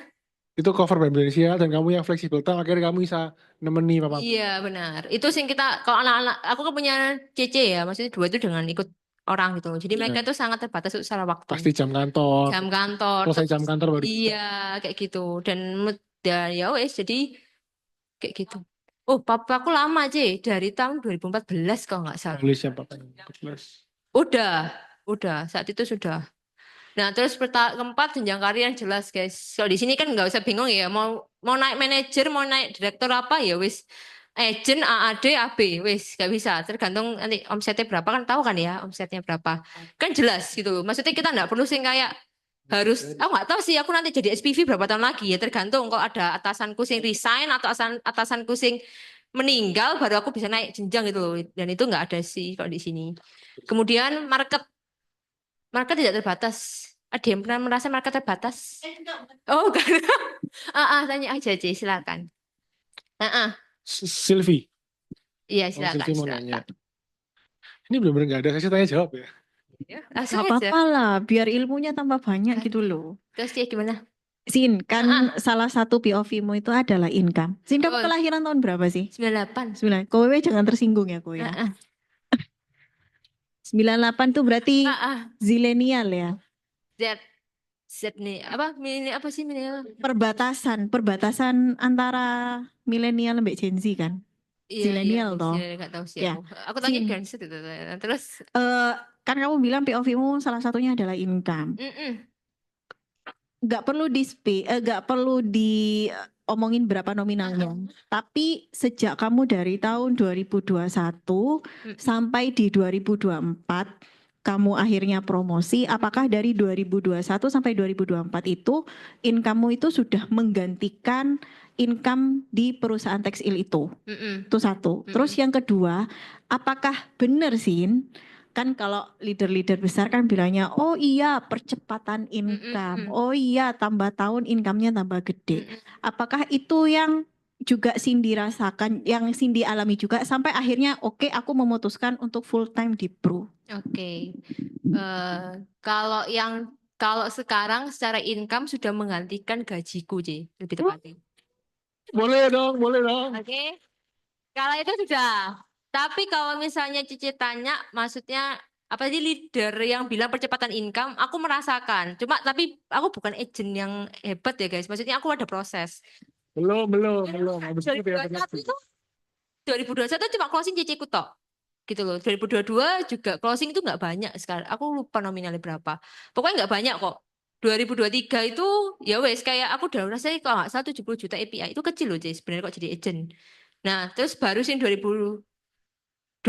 Speaker 1: Itu cover by Prudential dan kamu yang flexible time, akhirnya kamu bisa nemeni papa.
Speaker 2: Iya, benar. Itu sih kita, kalau anak-anak, aku kan punya CC ya, maksudnya 2 itu dengan ikut orang gitu loh. Jadi mereka itu sangat terbatas secara waktu.
Speaker 1: Pasti jam kantor.
Speaker 2: Jam kantor.
Speaker 1: Selesai jam kantor baru.
Speaker 2: Iya, kayak gitu. Dan ya wes, jadi kayak gitu. Oh, papaku lama, C. Dari tahun 2014 kalau nggak salah.
Speaker 1: Tulisnya papa. 14.
Speaker 2: Udah, saat itu sudah. Nah, terus keempat jenjang karir yang jelas, guys. Kalau di sini kan nggak usah bingung ya, mau naik manajer, mau naik direktur apa ya, wis. Agent, AAD, AB, wis, nggak bisa. Tergantung nanti omsetnya berapa kan tahu kan ya, omsetnya berapa. Kan jelas gitu loh. Maksudnya kita nggak perlu sih kayak harus, aku nggak tahu sih aku nanti jadi SPV berapa tahun lagi ya, tergantung kalau ada atasanku sing resign atau atasanku sing meninggal baru aku bisa naik jenjang gitu loh. Dan itu nggak ada sih kalau di sini. Kemudian market tidak terbatas. Ada yang pernah merasa market terbatas? Oh, enggak. Tanya aja, C, silakan.
Speaker 1: Silvi.
Speaker 2: Iya, silakan.
Speaker 1: Silvi mau nanya. Ini benar-benar nggak ada sesi tanya jawab ya?
Speaker 2: Langsung
Speaker 6: Gak
Speaker 2: aja.
Speaker 6: apa-apa lah, biar ilmunya tambah banyak gitu loh.
Speaker 2: Terus dia gimana?
Speaker 6: Sin, kan salah satu POV-mu itu adalah income. Sin, kamu
Speaker 2: Betul.
Speaker 6: kelahiran tahun berapa sih?
Speaker 2: 98.
Speaker 6: 9. Kowe jangan tersinggung ya, kowe ya. 98 tuh berarti zilenial ya.
Speaker 2: Z nih, apa? Apa sih milenial?
Speaker 6: Perbatasan antara milenial dan Gen Z kan. Zilenial toh.
Speaker 2: Nggak tahu sih
Speaker 6: Ya.
Speaker 2: aku tanya Gen Z itu. Terus
Speaker 6: Kan kamu bilang POV-mu salah satunya adalah income. Gak perlu diomongin berapa nominalnya. Tapi sejak kamu dari tahun 2021 sampai di 2024, kamu akhirnya promosi, apakah dari 2021 sampai 2024 itu income-mu itu sudah menggantikan income di perusahaan tekstil itu? Itu satu. Terus yang kedua, apakah benar Sin? Kan kalau leader-leader besar kan bilangnya, oh iya percepatan income, oh iya tambah tahun income-nya tambah gede. Apakah itu yang juga Cindy rasakan, yang Cindy alami juga sampai akhirnya oke, aku memutuskan untuk full time di Pro?
Speaker 2: Oke. Kalau sekarang secara income sudah menggantikan gajiku, lebih tepatnya.
Speaker 1: Boleh dong, boleh dong.
Speaker 2: Oke. Kalau itu sudah. Tapi kalau misalnya Cici tanya, maksudnya apa sih leader yang bilang percepatan income, aku merasakan. Tapi aku bukan agent yang hebat ya guys. Maksudnya aku ada proses.
Speaker 1: Belum. Habis itu ya
Speaker 2: 2021 itu 2021 cuma closing Ciciku tok. Gitu loh. 2022 juga closing itu nggak banyak sekarang. Aku lupa nominalnya berapa. Pokoknya nggak banyak kok. 2023 itu ya wes kayak aku udah rasanya kalau nggak salah 70 juta API itu kecil loh sebenarnya kok jadi agent. Nah, terus baru sih 2023.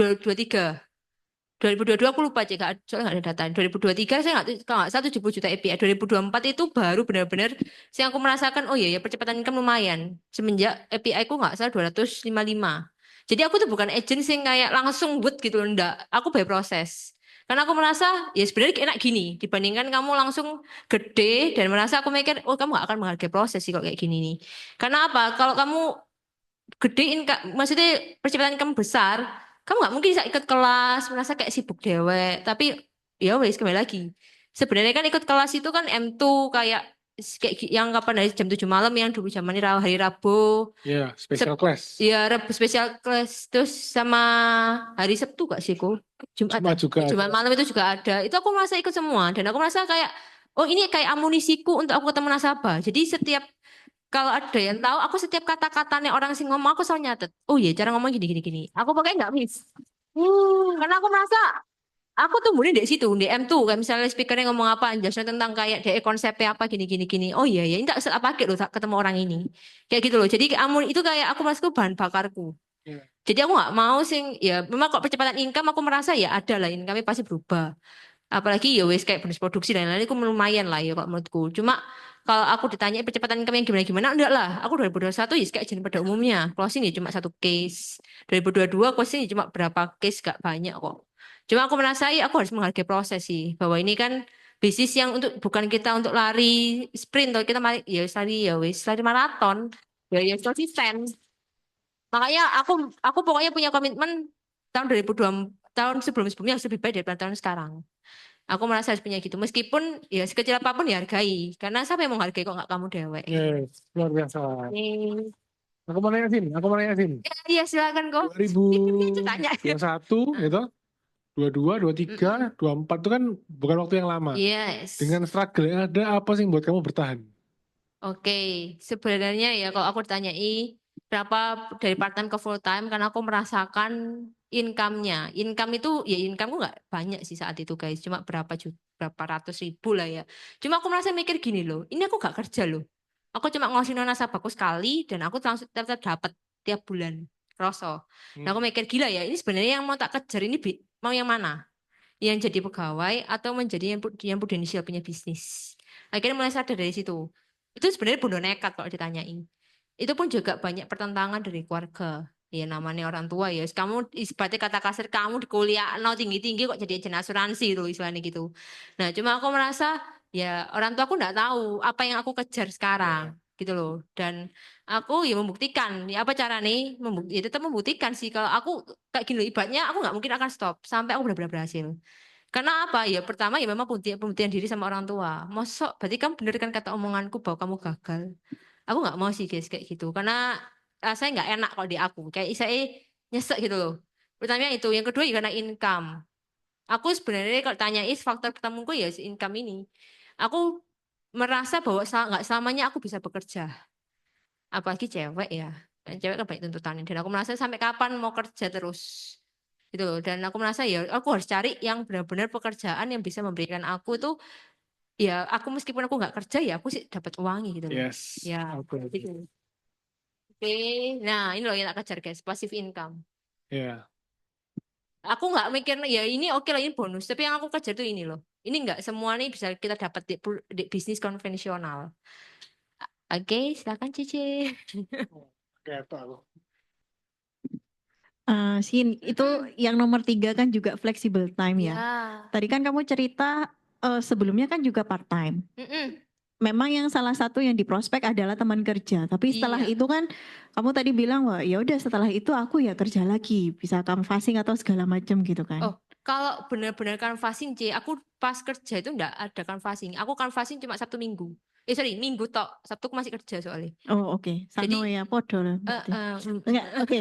Speaker 2: 2022 aku lupa soalnya nggak ada data. 2023 saya kalau nggak salah 70 juta API. 2024 itu baru benar-benar yang aku merasakan oh iya ya percepatan income lumayan. Semenjak API ku nggak salah 255. Jadi aku tuh bukan agent sih kayak langsung buat gitu enggak. Aku by proses. Karena aku merasa ya sebenarnya enak gini dibandingkan kamu langsung gede dan merasa aku mikir oh kamu gak akan menghargai proses sih kalau kayak gini nih. Karena apa? Kalau kamu gedein maksudnya percepatan income besar, kamu nggak mungkin bisa ikut kelas merasa kayak sibuk dewek. Tapi ya wes kembali lagi. Sebenarnya kan ikut kelas itu kan M2 kayak yang kapan dari jam 7 malam yang dulu zaman ini hari Rabu.
Speaker 1: Iya, special class.
Speaker 2: Iya, Rabu special class terus sama hari Sabtu gak sih kok?
Speaker 1: Jumat juga ada.
Speaker 2: Jumat malam itu juga ada. Itu aku merasa ikut semua dan aku merasa kayak oh ini kayak amunisiku untuk aku ketemu nasabah. Jadi setiap kalau ada yang tahu, aku setiap kata-katanya orang sing ngomong aku selalu nyatet. Oh iya, cara ngomong gini. Aku pokoknya nggak miss. Karena aku merasa aku tuh mulai dari situ, di M2 kayak misalnya speakernya ngomong apa, jelasnya tentang kayak dia konsepnya apa gini. Oh iya ya, ini tak apa gitu loh ketemu orang ini. Kayak gitu loh. Jadi amun itu kayak aku merasa itu bahan bakarku.
Speaker 1: Iya.
Speaker 2: Jadi aku nggak mau sing ya memang kok percepatan income aku merasa ya ada lah income pasti berubah. Apalagi ya wes kayak bonus produksi dan lain-lain itu lumayan lah ya kalau menurutku. Cuma kalau aku ditanya percepatan income yang gimana enggak lah. Aku 2021 ya kayak jenis pada umumnya. Closing ya cuma 1 case. 2022 closing ya cuma berapa case gak banyak kok. Cuma aku merasa ya aku harus menghargai proses sih. Bahwa ini kan bisnis yang bukan kita untuk lari sprint atau kita ya lari maraton. Ya konsisten. Makanya aku pokoknya punya komitmen tahun 2020 tahun sebelumnya harus lebih baik daripada tahun sekarang. Aku merasa harus punya gitu. Meskipun ya sekecil apapun ya hargai. Karena siapa yang menghargai kok nggak kamu dewek.
Speaker 1: Yes, luar biasa. Aku mau nanya sini.
Speaker 2: Iya silakan kok.
Speaker 1: 2021 gitu. 22, 23, 24 itu kan bukan waktu yang lama.
Speaker 2: Yes.
Speaker 1: Dengan struggle yang ada apa sih yang buat kamu bertahan?
Speaker 2: Oke, sebenarnya ya kalau aku ditanyai berapa dari part time ke full time karena aku merasakan income-nya. Income itu ya income-ku nggak banyak sih saat itu guys, cuma berapa ratus ribu lah ya. Cuma aku merasa mikir gini loh, ini aku gak kerja loh. Aku cuma ngasihin nasabahku sekali dan aku langsung tetap dapat tiap bulan. Rosso. Nah aku mikir gila ya, ini sebenarnya yang mau tak kejar ini mau yang mana? Yang jadi pegawai atau menjadi yang potensial punya bisnis. Akhirnya mulai sadar dari situ. Itu sebenarnya bodoh nekat kalau ditanyain. Itu pun juga banyak pertentangan dari keluarga. Ya namanya orang tua ya. Kamu ibaratnya kata kasar kamu di kuliah tinggi-tinggi kok jadi agen asuransi itu istilahnya gitu. Nah cuma aku merasa ya orang tua aku nggak tahu apa yang aku kejar sekarang gitu loh. Dan aku ya membuktikan ya apa cara nih ya tetap membuktikan sih kalau aku kayak gini loh, ibaratnya aku nggak mungkin akan stop sampai aku benar-benar berhasil. Karena apa ya pertama ya memang pembuktian diri sama orang tua. Mosok berarti kamu bener kan kata omonganku bahwa kamu gagal. Aku nggak mau sih guys kayak gitu karena saya nggak enak kalau di aku kayak saya nyesek gitu loh. Pertama itu, yang kedua ya karena income. Aku sebenarnya kalau tanyain faktor pertemuanku ya si income ini. Aku merasa bahwa nggak selamanya aku bisa bekerja. Apalagi cewek ya. Cewek kan banyak tuntutannya dan aku merasa sampai kapan mau kerja terus gitu loh. Dan aku merasa ya aku harus cari yang benar-benar pekerjaan yang bisa memberikan aku tuh ya aku meskipun aku nggak kerja ya aku sih dapat uangnya gitu loh.
Speaker 1: Yes.
Speaker 2: Ya. Gitu. Oke. Nah ini loh yang tak kejar guys, passive income.
Speaker 1: Ya.
Speaker 2: aku nggak mikir ya ini oke lah ini bonus, tapi yang aku kejar tuh ini loh. Ini nggak semua nih bisa kita dapat di bisnis konvensional. Oke, silakan Cici.
Speaker 1: Kayak apa aku.
Speaker 6: Sin, itu yang nomor 3 kan juga flexible time ya.
Speaker 2: Ya.
Speaker 6: Tadi kan kamu cerita sebelumnya kan juga part time. Memang yang salah satu yang diprospek adalah teman kerja. Tapi setelah
Speaker 2: Iya.
Speaker 6: itu kan kamu tadi bilang wah ya udah setelah itu aku ya kerja lagi, bisa canvassing atau segala macam gitu kan.
Speaker 2: Oh, kalau benar-benar canvassing, C, aku pas kerja itu enggak ada canvassing. Aku canvassing cuma Sabtu Minggu. Sorry, Minggu tok. Sabtu aku masih kerja soalnya.
Speaker 6: Oh oke, Sano
Speaker 2: Jadi,
Speaker 6: ya podo lah. berarti. Enggak,
Speaker 2: mm,
Speaker 6: oke.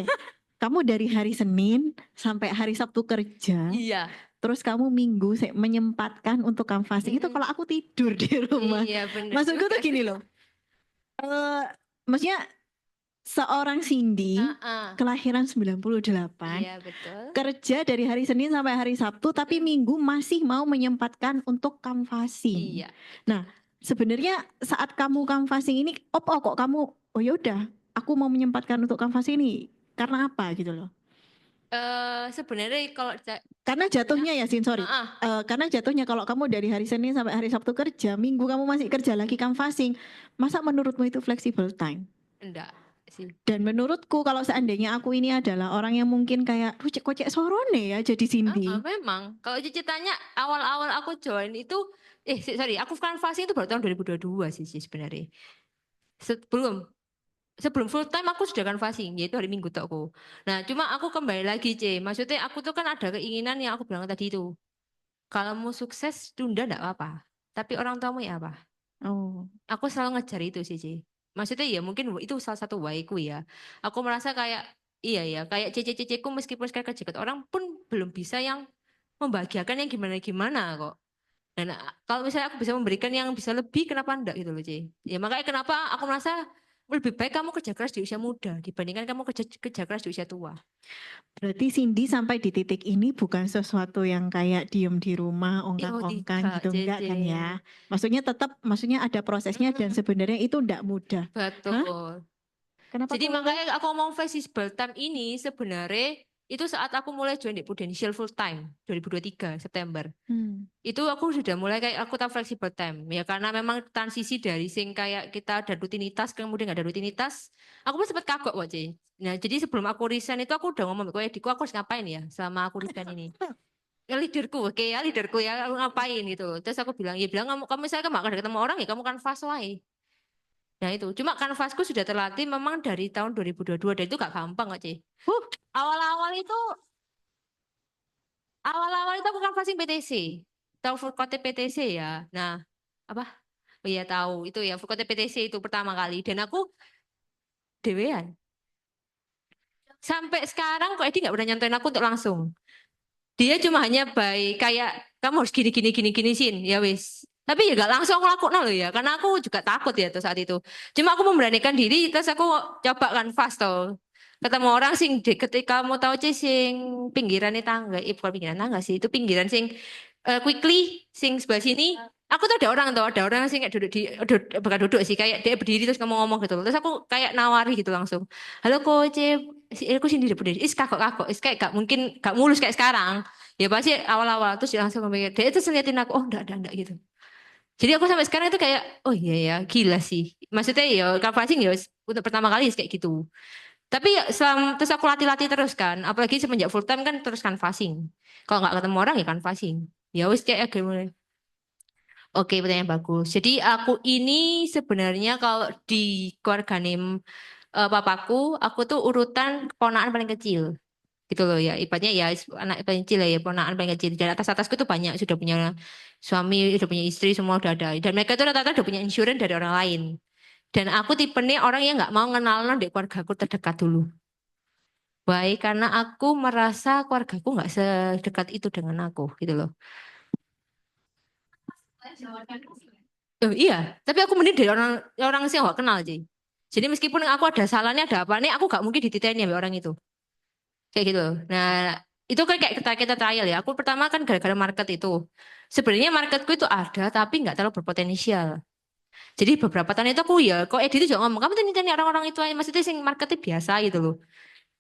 Speaker 6: Kamu dari hari Senin sampai hari Sabtu kerja,
Speaker 2: iya,
Speaker 6: terus kamu Minggu menyempatkan untuk canvassing. Itu kalau aku tidur di rumah.
Speaker 2: iya benar.
Speaker 6: Maksudku tuh gini loh. Maksudnya seorang Cindy kelahiran 98
Speaker 2: Iya betul.
Speaker 6: kerja dari hari Senin sampai hari Sabtu tapi Minggu masih mau menyempatkan untuk canvassing.
Speaker 2: Iya.
Speaker 6: Nah, sebenarnya saat kamu canvassing ini kok kamu oh ya udah aku mau menyempatkan untuk canvassing ini karena apa gitu loh.
Speaker 2: Sebenarnya kalau
Speaker 6: Karena jatuhnya ya Sin, sorry. Karena jatuhnya kalau kamu dari hari Senin sampai hari Sabtu kerja, Minggu kamu masih kerja lagi canvassing. Masa menurutmu itu flexible time?
Speaker 2: enggak sih.
Speaker 6: Dan menurutku kalau seandainya aku ini adalah orang yang mungkin kayak kocek sorone ya jadi Cindy.
Speaker 2: Memang kalau Cici tanya awal-awal aku join itu sorry, aku canvassing itu baru tahun 2022 sih sebenarnya. Sebelum full time aku sudah canvassing, yaitu hari Minggu tokku. Nah, cuma aku kembali lagi, C. Maksudnya aku tuh kan ada keinginan yang aku bilang tadi itu. Kalau mau sukses, tunda enggak apa-apa. Tapi orang tuamu ya apa?
Speaker 6: Oh.
Speaker 2: Aku selalu ngejar itu sih, C. Maksudnya ya mungkin itu salah satu why-ku ya. Aku merasa kayak, iya ya, kayak cece-ceceku meskipun sekarang kerja ke orang pun belum bisa yang membahagiakan yang gimana-gimana kok. Dan kalau misalnya aku bisa memberikan yang bisa lebih, kenapa enggak gitu loh, C. Ya makanya kenapa aku merasa lebih baik kamu kerja keras di usia muda dibandingkan kamu kerja keras di usia tua.
Speaker 6: Berarti Cindy sampai di titik ini bukan sesuatu yang kayak diem di rumah ongkang-ongkang gitu enggak kan ya? Maksudnya ada prosesnya dan sebenarnya itu enggak mudah.
Speaker 2: Betul.
Speaker 6: Hah? Kenapa?
Speaker 2: Jadi makanya aku ngomong flexible time ini sebenarnya itu saat aku mulai join di Prudential full time 2023 September. Itu aku sudah mulai kayak aku tahu flexible time ya karena memang transisi dari sing kayak kita ada rutinitas kemudian nggak ada rutinitas. Aku pun sempat kagok kok, C. Nah, jadi sebelum aku resign itu aku udah ngomong ke Ediku aku harus ngapain ya selama aku resign ini. Ya leaderku ya aku ngapain gitu. Terus aku bilang kamu misalnya kamu gak ketemu orang ya kamu kan fast wae. Nah itu, cuma kanvasku sudah terlatih memang dari tahun 2022 dan itu gak gampang kok, C. Awal-awal itu aku canvassing PTC. Tahu food court PTC ya. Nah, apa? Oh iya tahu, itu ya food court PTC itu pertama kali dan aku dewean. Sampai sekarang kok Edi gak pernah nyontoin aku untuk langsung. Dia cuma hanya baik kayak kamu harus gini Sin, ya wis. Tapi ya gak langsung aku lakukan loh ya, karena aku juga takut ya tuh saat itu. Cuma aku memberanikan diri, terus aku coba kan fast tuh. Ketemu orang sing ketika mau tahu sing pinggiran tangga, bukan pinggiran tangga sih, itu pinggiran sing quickly sing sebelah sini. Aku tuh ada orang sing kayak bukan duduk sih, kayak dia berdiri terus ngomong-ngomong gitu. Terus aku kayak nawari gitu langsung. Halo coach, aku sendiri berdiri. Kakak, kayak gak mungkin gak mulus kayak sekarang. Ya pasti awal-awal terus dia langsung ngomong dia terus ngeliatin aku, oh enggak gitu. Jadi aku sampai sekarang itu kayak, oh iya ya, gila sih. Maksudnya ya, canvassing ya untuk pertama kali kayak gitu. Tapi ya, terus aku latih-latih terus kan. Apalagi semenjak full time kan terus canvassing. Kalau nggak ketemu orang ya canvassing. Ya wis kayak gimana. Oke, pertanyaan bagus. Jadi aku ini sebenarnya kalau di keluarga papaku, aku tuh urutan keponakan paling kecil. Gitu loh ya, ibaratnya ya anak paling kecil ya, ponakan paling kecil. Dan atasku tuh banyak, sudah punya suami, sudah punya istri, semua udah ada. Dan mereka tuh rata-rata udah punya insurance dari orang lain. Dan aku tipe nih orang yang nggak mau kenal di keluarga aku terdekat dulu. Baik, karena aku merasa keluargaku nggak sedekat itu dengan aku, gitu loh. Iya, tapi aku mending dari orang sih nggak kenal aja. Jadi meskipun aku ada salahnya, ada apa nih, aku nggak mungkin dititeni sama orang itu. Kayak gitu. Nah, itu kan kayak kita trial ya. Aku pertama kan gara-gara market itu. Sebenarnya marketku itu ada, tapi nggak terlalu berpotensial. Jadi beberapa tahun itu aku ya, kok Edi itu juga ngomong, kamu tanya orang-orang itu aja, maksudnya sing marketnya biasa gitu loh.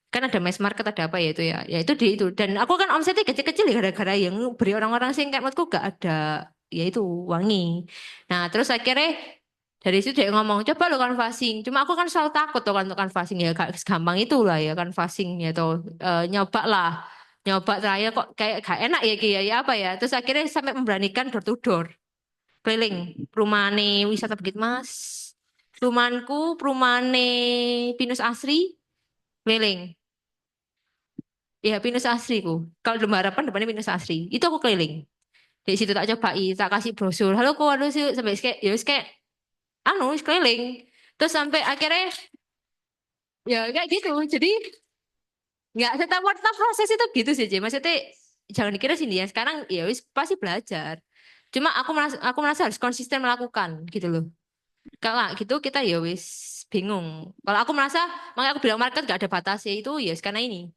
Speaker 2: kan ada mass market, ada apa ya itu ya. Ya itu di itu. Dan aku kan omsetnya kecil-kecil ya gara-gara yang beri orang-orang sing kayak menurutku gak ada ya itu wangi. Nah, terus akhirnya dari situ dia ngomong, coba lo canvassing. Cuma aku kan selalu takut tuh kan untuk canvassing ya, gak gampang itulah ya canvassing ya tuh. Nyoba lah. Nyoba terakhir kok kayak gak enak ya Ki ya apa ya. Terus akhirnya sampai memberanikan door to door. Keliling perumahan wisata Bukit Mas. Perumahan Pinus Asri keliling. Ya Pinus Asri ku. Kalau Lembah Harapan depannya Pinus Asri. Itu aku keliling. Dari situ tak cobai, tak kasih brosur. Halo kok aduh sih sampai kayak ya wis kayak wis keliling. Terus sampai akhirnya ya kayak gitu. Jadi nggak serta-merta proses itu gitu sih, Ci. Maksudnya jangan dikira sini ya. Sekarang ya wis pasti belajar. Cuma aku merasa harus konsisten melakukan gitu loh. Kalau gitu kita ya wis bingung. Kalau aku merasa, makanya aku bilang market gak ada batasnya itu ya karena ini.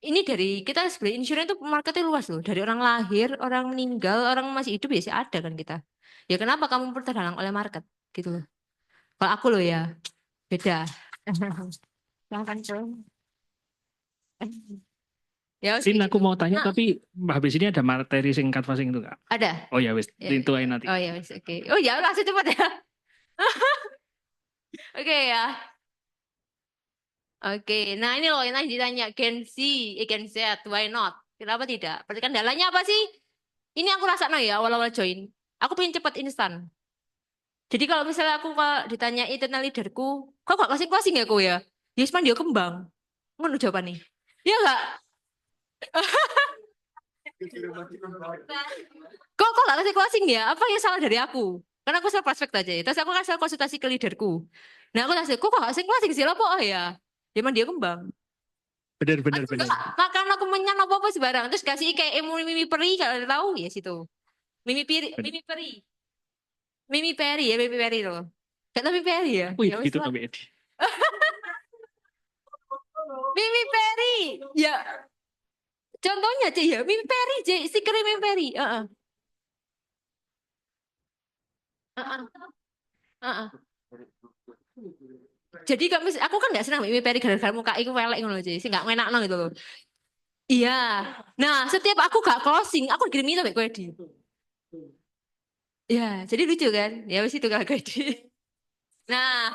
Speaker 2: Ini dari kita sebenarnya insurance itu marketnya luas loh. Dari orang lahir, orang meninggal, orang masih hidup ya sih ada kan kita. Ya kenapa kamu terhalang oleh market gitu loh. Kalau aku loh ya beda. Silahkan Bro. Ya, wis
Speaker 5: Sin,
Speaker 2: kayak
Speaker 5: aku
Speaker 2: gitu.
Speaker 5: mau tanya tapi habis ini ada materi singkat passing itu nggak?
Speaker 2: Ada.
Speaker 5: Oh ya wis,
Speaker 2: Ya.
Speaker 5: itu aja nanti.
Speaker 2: Oh ya wis oke. Oh ya langsung cepat ya. Oke ya. Oke, nah ini loh yang tadi ditanya Gen Z, why not? Kenapa tidak? Berarti kendalanya apa sih? Ini aku rasa ya awal-awal join. Aku pengen cepat instan. Jadi kalau misalnya aku ditanya internal leaderku, kok gak closing ya aku ya? Yes man dia kembang. Ngono jawabannya. Iya gak? Kok gak closing ya? Apa yang salah dari aku? Karena aku salah prospek aja. Terus aku kan salah konsultasi ke leaderku. Nah aku langsung, kok gak closing sih? Apa ya? Emang dia kembang.
Speaker 5: Benar.
Speaker 2: Makan aku menyan apa sembarang. Terus kasih kayak mimi peri kalau ada tahu ya situ. Mimi peri. Mimi peri loh. Gak tahu mimi peri ya?
Speaker 5: Wih,
Speaker 2: Ya wis
Speaker 5: gitu
Speaker 2: lah.
Speaker 5: tapi Edi.
Speaker 2: Mimi peri. Ya. Contohnya aja ya, mimi peri aja, stiker mimi peri. Heeh. Heeh. Heeh. Jadi aku kan nggak senang mimi peri gara-gara muka iku welek ngono aja, sih nggak ngenakno gitu loh. Iya. Nah, setiap aku gak closing, aku kirim itu mbak Kwedi. Ya, jadi lucu kan? Ya wis itu Kak Kwedi. Nah,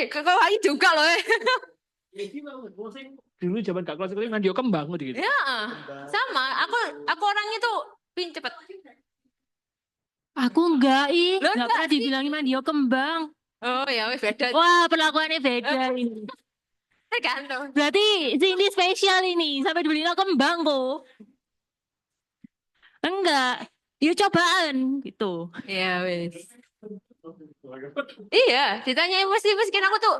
Speaker 2: kok lagi juga loh.
Speaker 5: Dulu zaman gak closing kan dia kembang gitu.
Speaker 2: Ya, sama. Aku orangnya tuh pin cepet.
Speaker 4: Aku enggak
Speaker 2: Lo
Speaker 4: enggak pernah dibilangin Mandio kembang.
Speaker 2: Oh ya, wis beda.
Speaker 4: Wah, perlakuannya beda ini.
Speaker 2: Tergantung.
Speaker 4: Berarti Cindy spesial ini sampai dibeliin kembang kok. Enggak, ya cobaan gitu.
Speaker 2: Ya wis. Iya, ditanya mesti kan aku tuh.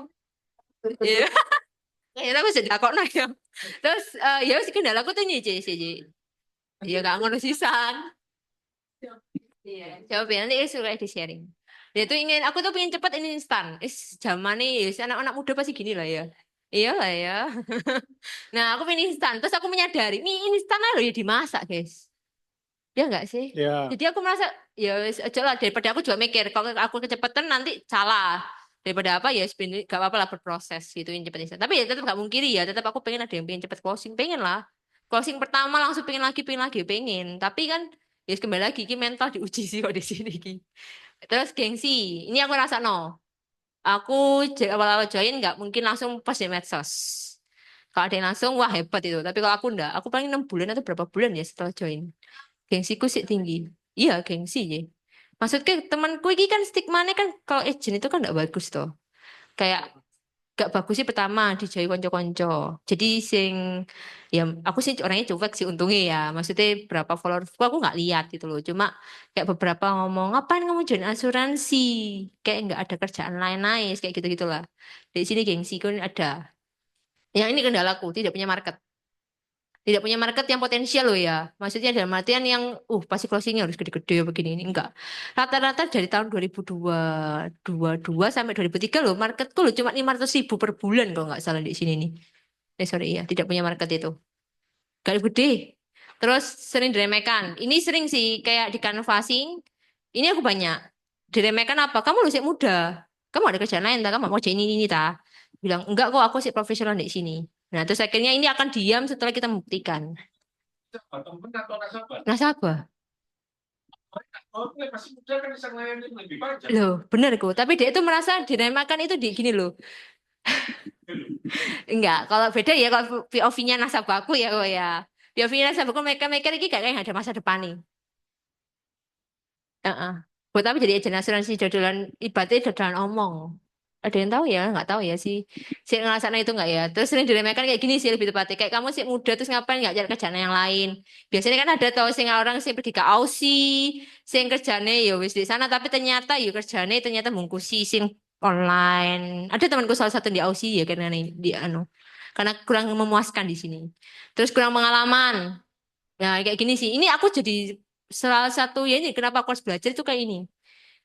Speaker 2: Iya. Ya aku sudah kok ya. Terus ya wis kendalaku tuh nyiji sih. Ya gak ngono sisan. Iya, jawabin nanti suruh di sharing. Dia tuh aku tuh pengen cepet ini instan. Zaman nih, anak-anak muda pasti gini lah ya. Iyalah ya. Nah, aku pengen instan. Terus aku menyadari, ini instan loh ya dimasak, guys. Ya enggak sih?
Speaker 1: Ya.
Speaker 2: Jadi aku merasa, ya wis aja lah. Daripada aku juga mikir, kalau aku kecepatan nanti salah. Daripada apa ya, gak apa-apa lah berproses gitu, yang cepet instan. Tapi ya tetap gak mungkiri ya, tetap aku pengen ada yang pengen cepet closing. Pengen lah. Closing pertama langsung pengen lagi, pengen. Tapi kan, ya kembali lagi, ki mental diuji sih kok di sini. Ki. Terus gengsi, ini aku rasa no. Aku awal-awal join nggak mungkin langsung pas di medsos. Kalau ada yang langsung, wah hebat itu. Tapi kalau aku enggak, aku paling 6 bulan atau berapa bulan ya setelah join. Gengsiku sih tinggi. Iya, gengsi ya. Maksudnya temanku ini kan stigmanya kan kalau agent itu kan enggak bagus tuh. Kayak gak bagus sih pertama dijauhi konco-konco. Jadi ya aku sih orangnya cuek sih untungnya ya. Maksudnya berapa followersku aku nggak lihat gitu loh. Cuma kayak beberapa ngomong ngapain kamu join asuransi? Kayak nggak ada kerjaan lain-lain kayak gitu-gitulah. Dari sini gengsi kan ada. Yang ini kendalaku tidak punya market. Tidak punya market yang potensial loh ya. Maksudnya dalam artian yang pasti closingnya harus gede-gede begini ini enggak. Rata-rata dari tahun 2022 sampai 2003 loh marketku loh cuma 500.000 per bulan kalau nggak salah di sini nih. Sorry ya, tidak punya market itu. Gak gede. Terus sering diremehkan. Ini sering sih kayak di canvassing. Ini aku banyak. Diremehkan apa? Kamu masih muda. Kamu ada kerjaan lain tak? Kamu mau jadi ini tak? bilang enggak kok aku sih profesional di sini. Nah terus akhirnya ini akan diam setelah kita membuktikan.
Speaker 1: Temen atau nasabah?
Speaker 2: Nasabah.
Speaker 1: Oh, masih muda kan bisa ngelayanin lebih banyak.
Speaker 2: Loh, bener kok. Tapi dia itu merasa dinamakan itu di gini loh. Enggak, kalau beda ya kalau POV-nya nasabahku ya kok ya. POV-nya nasabahku mereka ini kayak ada masa depan nih. Heeh. Buat apa jadi agen asuransi dodolan ibaratnya dodolan omong. Ada yang tahu ya? Nggak tahu ya sih. Si ngerasana itu nggak ya? Terus sering diremehkan kayak gini sih lebih tepatnya. Kayak kamu sih muda terus ngapain nggak cari kerjaan yang lain? Biasanya kan ada tahu sing orang sih pergi ke Aussie, sing kerjane ya wis di sana tapi ternyata ya kerjane ternyata bungkusi sing online. Ada temanku salah satu di Aussie ya karena di anu. Karena kurang memuaskan di sini. Terus kurang pengalaman. Nah, kayak gini sih. Ini aku jadi salah satu ya ini kenapa aku harus belajar itu kayak ini.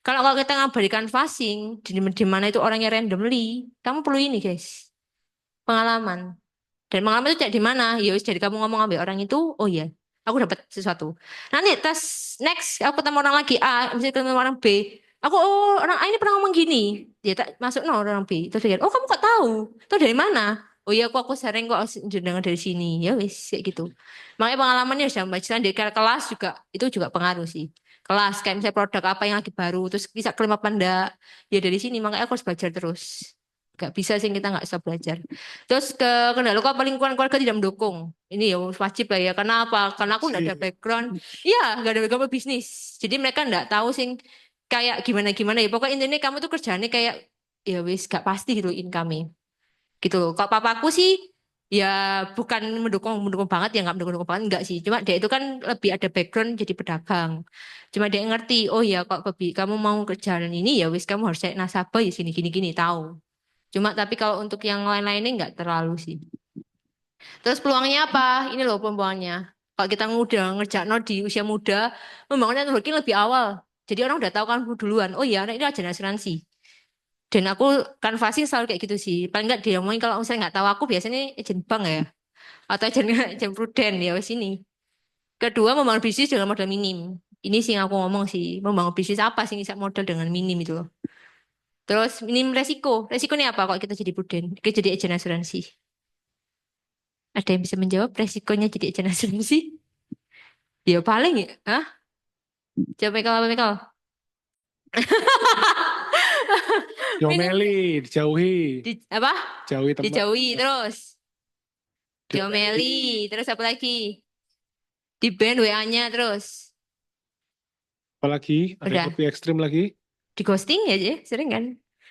Speaker 2: Kalau kita ngabarikan fasing di mana itu orangnya randomly, kamu perlu ini guys, pengalaman. Dan pengalaman itu cek di mana? Ya wis jadi kamu ngomong ambil orang itu, oh iya, aku dapat sesuatu. Nanti tes next aku ketemu orang lagi A, misalnya ketemu orang B, aku oh orang A ini pernah ngomong gini, ya tak masuk no orang B. Terus dia, oh kamu kok tahu? Itu dari mana? Oh iya, aku sering kok dengar dari sini. Ya wis kayak gitu. Makanya pengalamannya sudah baca di kelas juga itu juga pengaruh sih. Kelas kayak misalnya produk apa yang lagi baru, terus bisa klaim apa enggak. Ya dari sini makanya aku harus belajar terus. Gak bisa sih kita nggak bisa belajar. Terus ke kendala apa lingkungan keluarga tidak mendukung. Ini ya wajib lah ya. Karena apa? Karena aku nggak ada background. Iya, nggak ada background bisnis. Jadi mereka nggak tahu sing kayak gimana ya. Pokoknya intinya kamu tuh kerjanya kayak ya wis gak pasti gitu income gitu loh. Kalau papaku sih ya bukan mendukung banget ya nggak mendukung banget enggak sih. Cuma dia itu kan lebih ada background jadi pedagang. Cuma dia ngerti oh ya kok kamu mau kerjaan ini ya wis kamu harus cari nasabah ya sini gini tahu. Cuma tapi kalau untuk yang lain-lainnya nggak terlalu sih. Terus peluangnya apa? Ini loh peluangnya. Kalau kita muda ngerjakno di usia muda, membangun networking lebih awal. Jadi orang udah tahu kan duluan. Oh iya, ini agen asuransi. Dan aku canvassing selalu kayak gitu sih. Paling nggak dia ngomongin kalau misalnya nggak tahu aku biasanya agen bank ya. Atau agen prudent ya wes ini. Kedua membangun bisnis dengan modal minim. Ini sih yang aku ngomong sih. Membangun bisnis apa sih bisa modal dengan minim itu loh. Terus minim resiko. Resikonya apa kalau kita jadi prudent? Kita jadi agen asuransi. Ada yang bisa menjawab resikonya jadi agen asuransi? Ya paling ya. Hah? Jawab Michael apa Michael?
Speaker 1: Diomeli, dijauhi.
Speaker 2: Apa?
Speaker 1: Jauhi teman.
Speaker 2: Dijauhi terus. Diomeli. Terus apa lagi? Di band WA-nya terus.
Speaker 1: Apalagi? Ada
Speaker 2: Udah.
Speaker 1: yang lebih ekstrim lagi?
Speaker 2: Di ghosting ya, Je? Sering kan?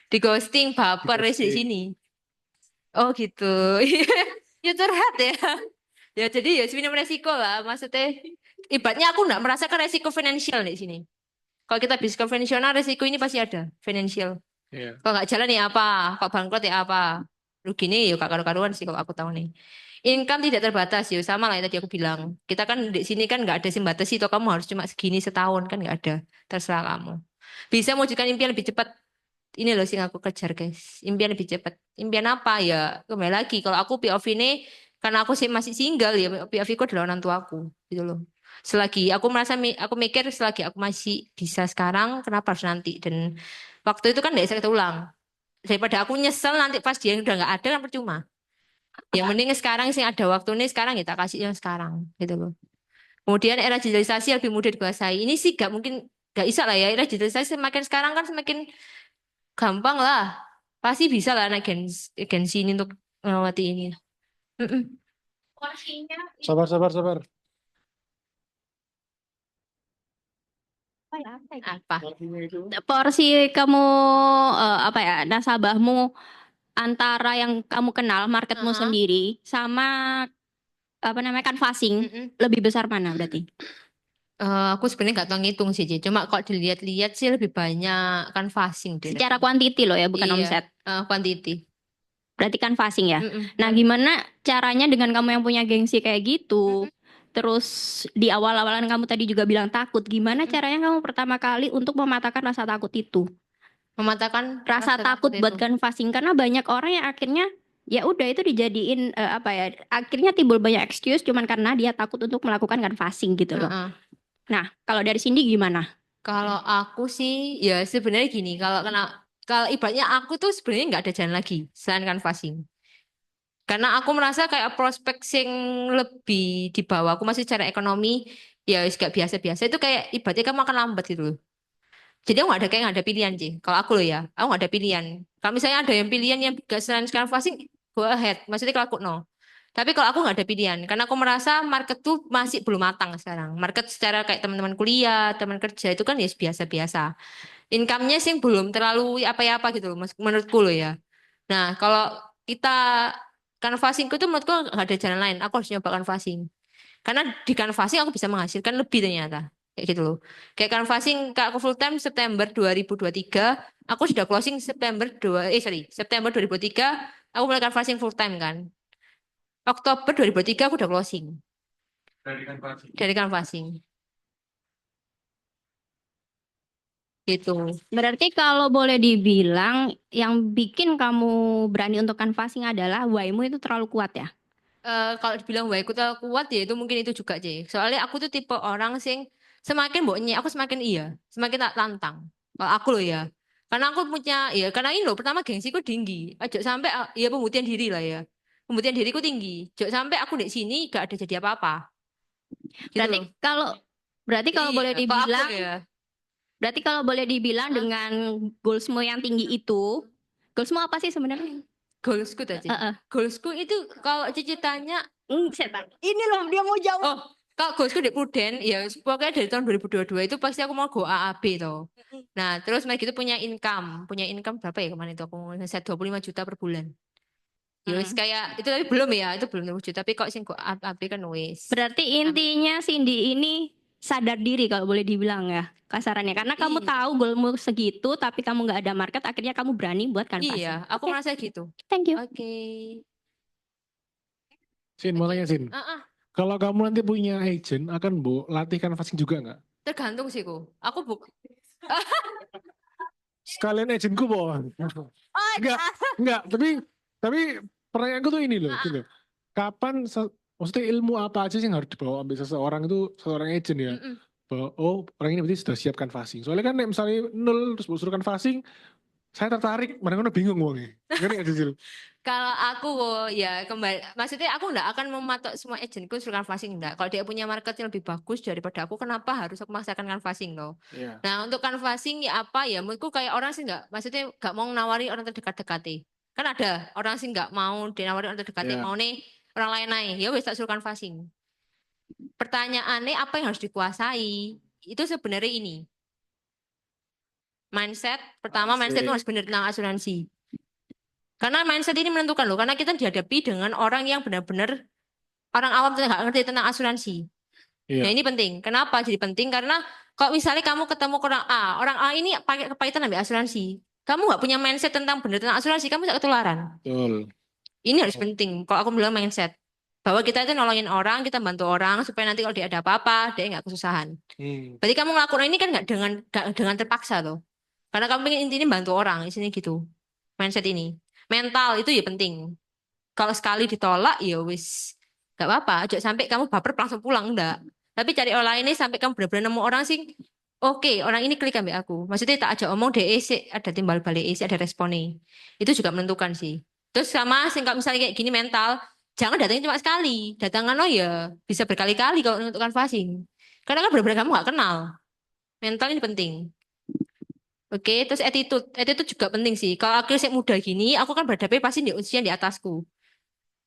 Speaker 2: Di ghosting baper
Speaker 1: Di
Speaker 2: di
Speaker 1: ghosting.
Speaker 2: sini. Oh gitu. Ya curhat ya. Ya jadi ya minum resiko lah. Maksudnya ibaratnya aku nggak merasakan resiko finansial di sini. Kalau kita bisnis konvensional resiko ini pasti ada financial.
Speaker 1: Iya.
Speaker 2: Kalau nggak jalan ya apa? Kalau bangkrut ya apa? Ruginya ya gak karu-karuan sih kalau aku tahu nih. Income tidak terbatas ya sama lah yang tadi aku bilang. Kita kan di sini kan nggak ada sih batas itu kamu harus cuma segini setahun kan nggak ada. Terserah kamu. Bisa mewujudkan impian lebih cepat. Ini loh sih yang aku kejar guys. Impian lebih cepat. Impian apa ya? Kembali lagi kalau aku POV ini karena aku sih masih single ya POV ku adalah orang tuaku gitu loh. Selagi aku merasa aku mikir selagi aku masih bisa sekarang kenapa harus nanti dan waktu itu kan nggak bisa kita ulang. Daripada aku nyesel nanti pas dia udah nggak ada kan percuma. Yang mending sekarang sih ada waktu ini sekarang kita kasih yang sekarang gitu loh. Kemudian era digitalisasi lebih mudah dikuasai. Ini sih gak mungkin gak bisa lah ya era digitalisasi semakin sekarang kan semakin gampang lah. Pasti bisa lah anak agensi ini untuk melewati ini.
Speaker 1: Sabar.
Speaker 2: Apa?
Speaker 1: Artinya itu.
Speaker 4: Porsi kamu apa ya nasabahmu antara yang kamu kenal marketmu
Speaker 2: Aha.
Speaker 4: sendiri sama apa namanya canvassing lebih besar mana berarti?
Speaker 2: Aku sebenarnya nggak tahu ngitung sih, Ci. Cuma kalau dilihat-lihat sih lebih banyak canvassing deh.
Speaker 4: Secara kuantiti loh ya, bukan
Speaker 2: Iya,
Speaker 4: omset.
Speaker 2: quantity.
Speaker 4: Berarti canvassing ya.
Speaker 2: Mm-mm.
Speaker 4: Nah, gimana caranya dengan kamu yang punya gengsi kayak gitu? Terus di awal-awalan kamu tadi juga bilang takut. Gimana caranya kamu pertama kali untuk mematahkan rasa takut itu?
Speaker 2: Mematahkan
Speaker 4: Rasa takut buat
Speaker 2: itu.
Speaker 4: canvassing karena banyak orang yang akhirnya ya udah itu dijadiin apa ya? Akhirnya timbul banyak excuse cuman karena dia takut untuk melakukan canvassing gitu loh.
Speaker 2: Heeh.
Speaker 4: Nah, kalau dari Cindy gimana?
Speaker 2: Kalau aku sih ya sebenarnya gini, kalau Kalau ibaratnya aku tuh sebenarnya nggak ada jalan lagi selain canvassing. Karena aku merasa kayak prospek sing lebih di bawah aku masih secara ekonomi ya gak biasa-biasa itu kayak ibaratnya kamu akan lambat gitu loh. Jadi aku nggak ada pilihan sih. Kalau aku loh ya, aku nggak ada pilihan. Kalau misalnya ada yang pilihan yang gak selain canvassing, go ahead. Maksudnya kalau aku no. Tapi kalau aku nggak ada pilihan, karena aku merasa market tuh masih belum matang sekarang. Market secara kayak teman-teman kuliah, teman kerja itu kan ya biasa-biasa. Income-nya sih belum terlalu apa-apa gitu loh, menurutku loh ya. Nah, kalau kita canvassing itu menurutku nggak ada jalan lain. Aku harus nyoba canvassing. Karena di canvassing aku bisa menghasilkan lebih ternyata. Kayak gitu loh. Kayak canvassing aku full time September 2023, aku sudah closing September 2023, aku mulai canvassing full time kan. Oktober 2023 aku udah closing dari canvassing. Gitu.
Speaker 4: Berarti kalau boleh dibilang yang bikin kamu berani untuk canvassing adalah why-mu itu terlalu kuat ya?
Speaker 2: Kalau dibilang wah aku terlalu kuat ya itu mungkin itu juga Cik. Soalnya aku tuh tipe orang sing semakin mboknya aku semakin iya, semakin tak tantang. Kalau aku loh ya. Karena aku punya ya karena ini loh pertama gengsiku tinggi. Aja sampai ya pembuktian diri lah ya. Pembuktian diriku tinggi. Jangan sampai aku di sini gak ada jadi apa-apa. Gitu
Speaker 4: Berarti
Speaker 2: loh.
Speaker 4: kalau boleh
Speaker 2: Iya, kalau aku
Speaker 4: dibilang
Speaker 2: ya.
Speaker 4: berarti kalau boleh dibilang dengan goalsmu yang tinggi itu, goalsmu apa sih sebenarnya?
Speaker 2: Goalsku tadi. Goalsku itu kalau Cici tanya,
Speaker 4: Setan. Ini loh dia mau jawab.
Speaker 2: oh kalau goalsku di Prudent, ya pokoknya dari tahun 2022 itu pasti aku mau go AAB toh. Nah terus mereka itu punya income berapa ya kemarin itu aku ngeset 25 juta per bulan. Ya wis kayak itu tapi belum ya, itu belum 20 juta tapi kok sing go AAB kan wis.
Speaker 4: Berarti intinya Cindy ini sadar diri kalau boleh dibilang ya kasarannya. Karena kamu
Speaker 2: Iya.
Speaker 4: tahu goalmu segitu tapi kamu nggak ada market, akhirnya kamu berani buat canvassing.
Speaker 2: Iya, aku
Speaker 4: Oke.
Speaker 2: merasa gitu.
Speaker 4: Thank you.
Speaker 2: Oke.
Speaker 1: Sin, mau tanya Sin. Kalau kamu nanti punya agent, akan latih canvassing juga nggak?
Speaker 2: Tergantung sih ku. Aku
Speaker 1: Sekalian agentku bohong. Enggak. Tapi pertanyaanku tuh ini loh, gitu. Kapan, maksudnya ilmu apa aja sih yang harus dibawa ambil seorang agent ya? Bahwa, oh orang ini berarti sudah siap canvassing. Soalnya kan misalnya 0 terus suruh canvassing, saya tertarik, mereka bingung ngomongnya. Ngerti gak sih?
Speaker 2: Kalau aku ya kembali, maksudnya aku enggak akan mematok semua agentku suruh canvassing enggak. Kalau dia punya market yang lebih bagus daripada aku, kenapa harus aku memaksakan canvassing loh?
Speaker 1: Iya.
Speaker 2: Nah untuk canvassing ya apa ya? Menurutku kayak orang sih enggak, maksudnya enggak mau nawari orang terdekat-dekati. Kan ada orang sih enggak mau dinawari orang terdekat,
Speaker 1: Iya.
Speaker 2: mau nih orang lain naik, ya wes tak suruh canvassing. Pertanyaannya apa yang harus dikuasai? Itu sebenarnya ini. Mindset, pertama mindset itu harus benar tentang asuransi. Karena mindset ini menentukan loh, karena kita dihadapi dengan orang yang benar-benar orang awam nggak ngerti tentang asuransi.
Speaker 1: Iya.
Speaker 2: Nah ini penting. Kenapa jadi penting? Karena kalau misalnya kamu ketemu orang A ini pakai kepahitan ambil asuransi. Kamu nggak punya mindset tentang benar tentang asuransi, kamu bisa ketularan.
Speaker 1: Betul.
Speaker 2: Ini harus penting. Kalau aku bilang mindset, bahwa kita itu nolongin orang, kita bantu orang supaya nanti kalau dia ada apa-apa, dia nggak kesusahan. Berarti kamu ngelakuin ini kan nggak dengan terpaksa loh. Karena kamu pengen intinya bantu orang, isinya gitu. Mindset ini. Mental itu ya penting. Kalau sekali ditolak ya wis gak apa-apa. Jangan sampai kamu baper langsung pulang enggak. Tapi cari orang ini sampai kamu benar-benar nemu orang sih. Oke, orang ini klik ambil aku. Maksudnya tak aja omong DE ada timbal balik ada responnya. Itu juga menentukan sih. Terus sama sih kalau misalnya kayak gini mental, jangan datangin cuma sekali. Datangan ya bisa berkali-kali kalau untuk canvassing. Karena kan benar-benar kamu gak kenal. Mental ini penting. Oke, terus attitude juga penting sih. Kalau aku masih muda gini, aku kan berhadapan pasti di usia di atasku.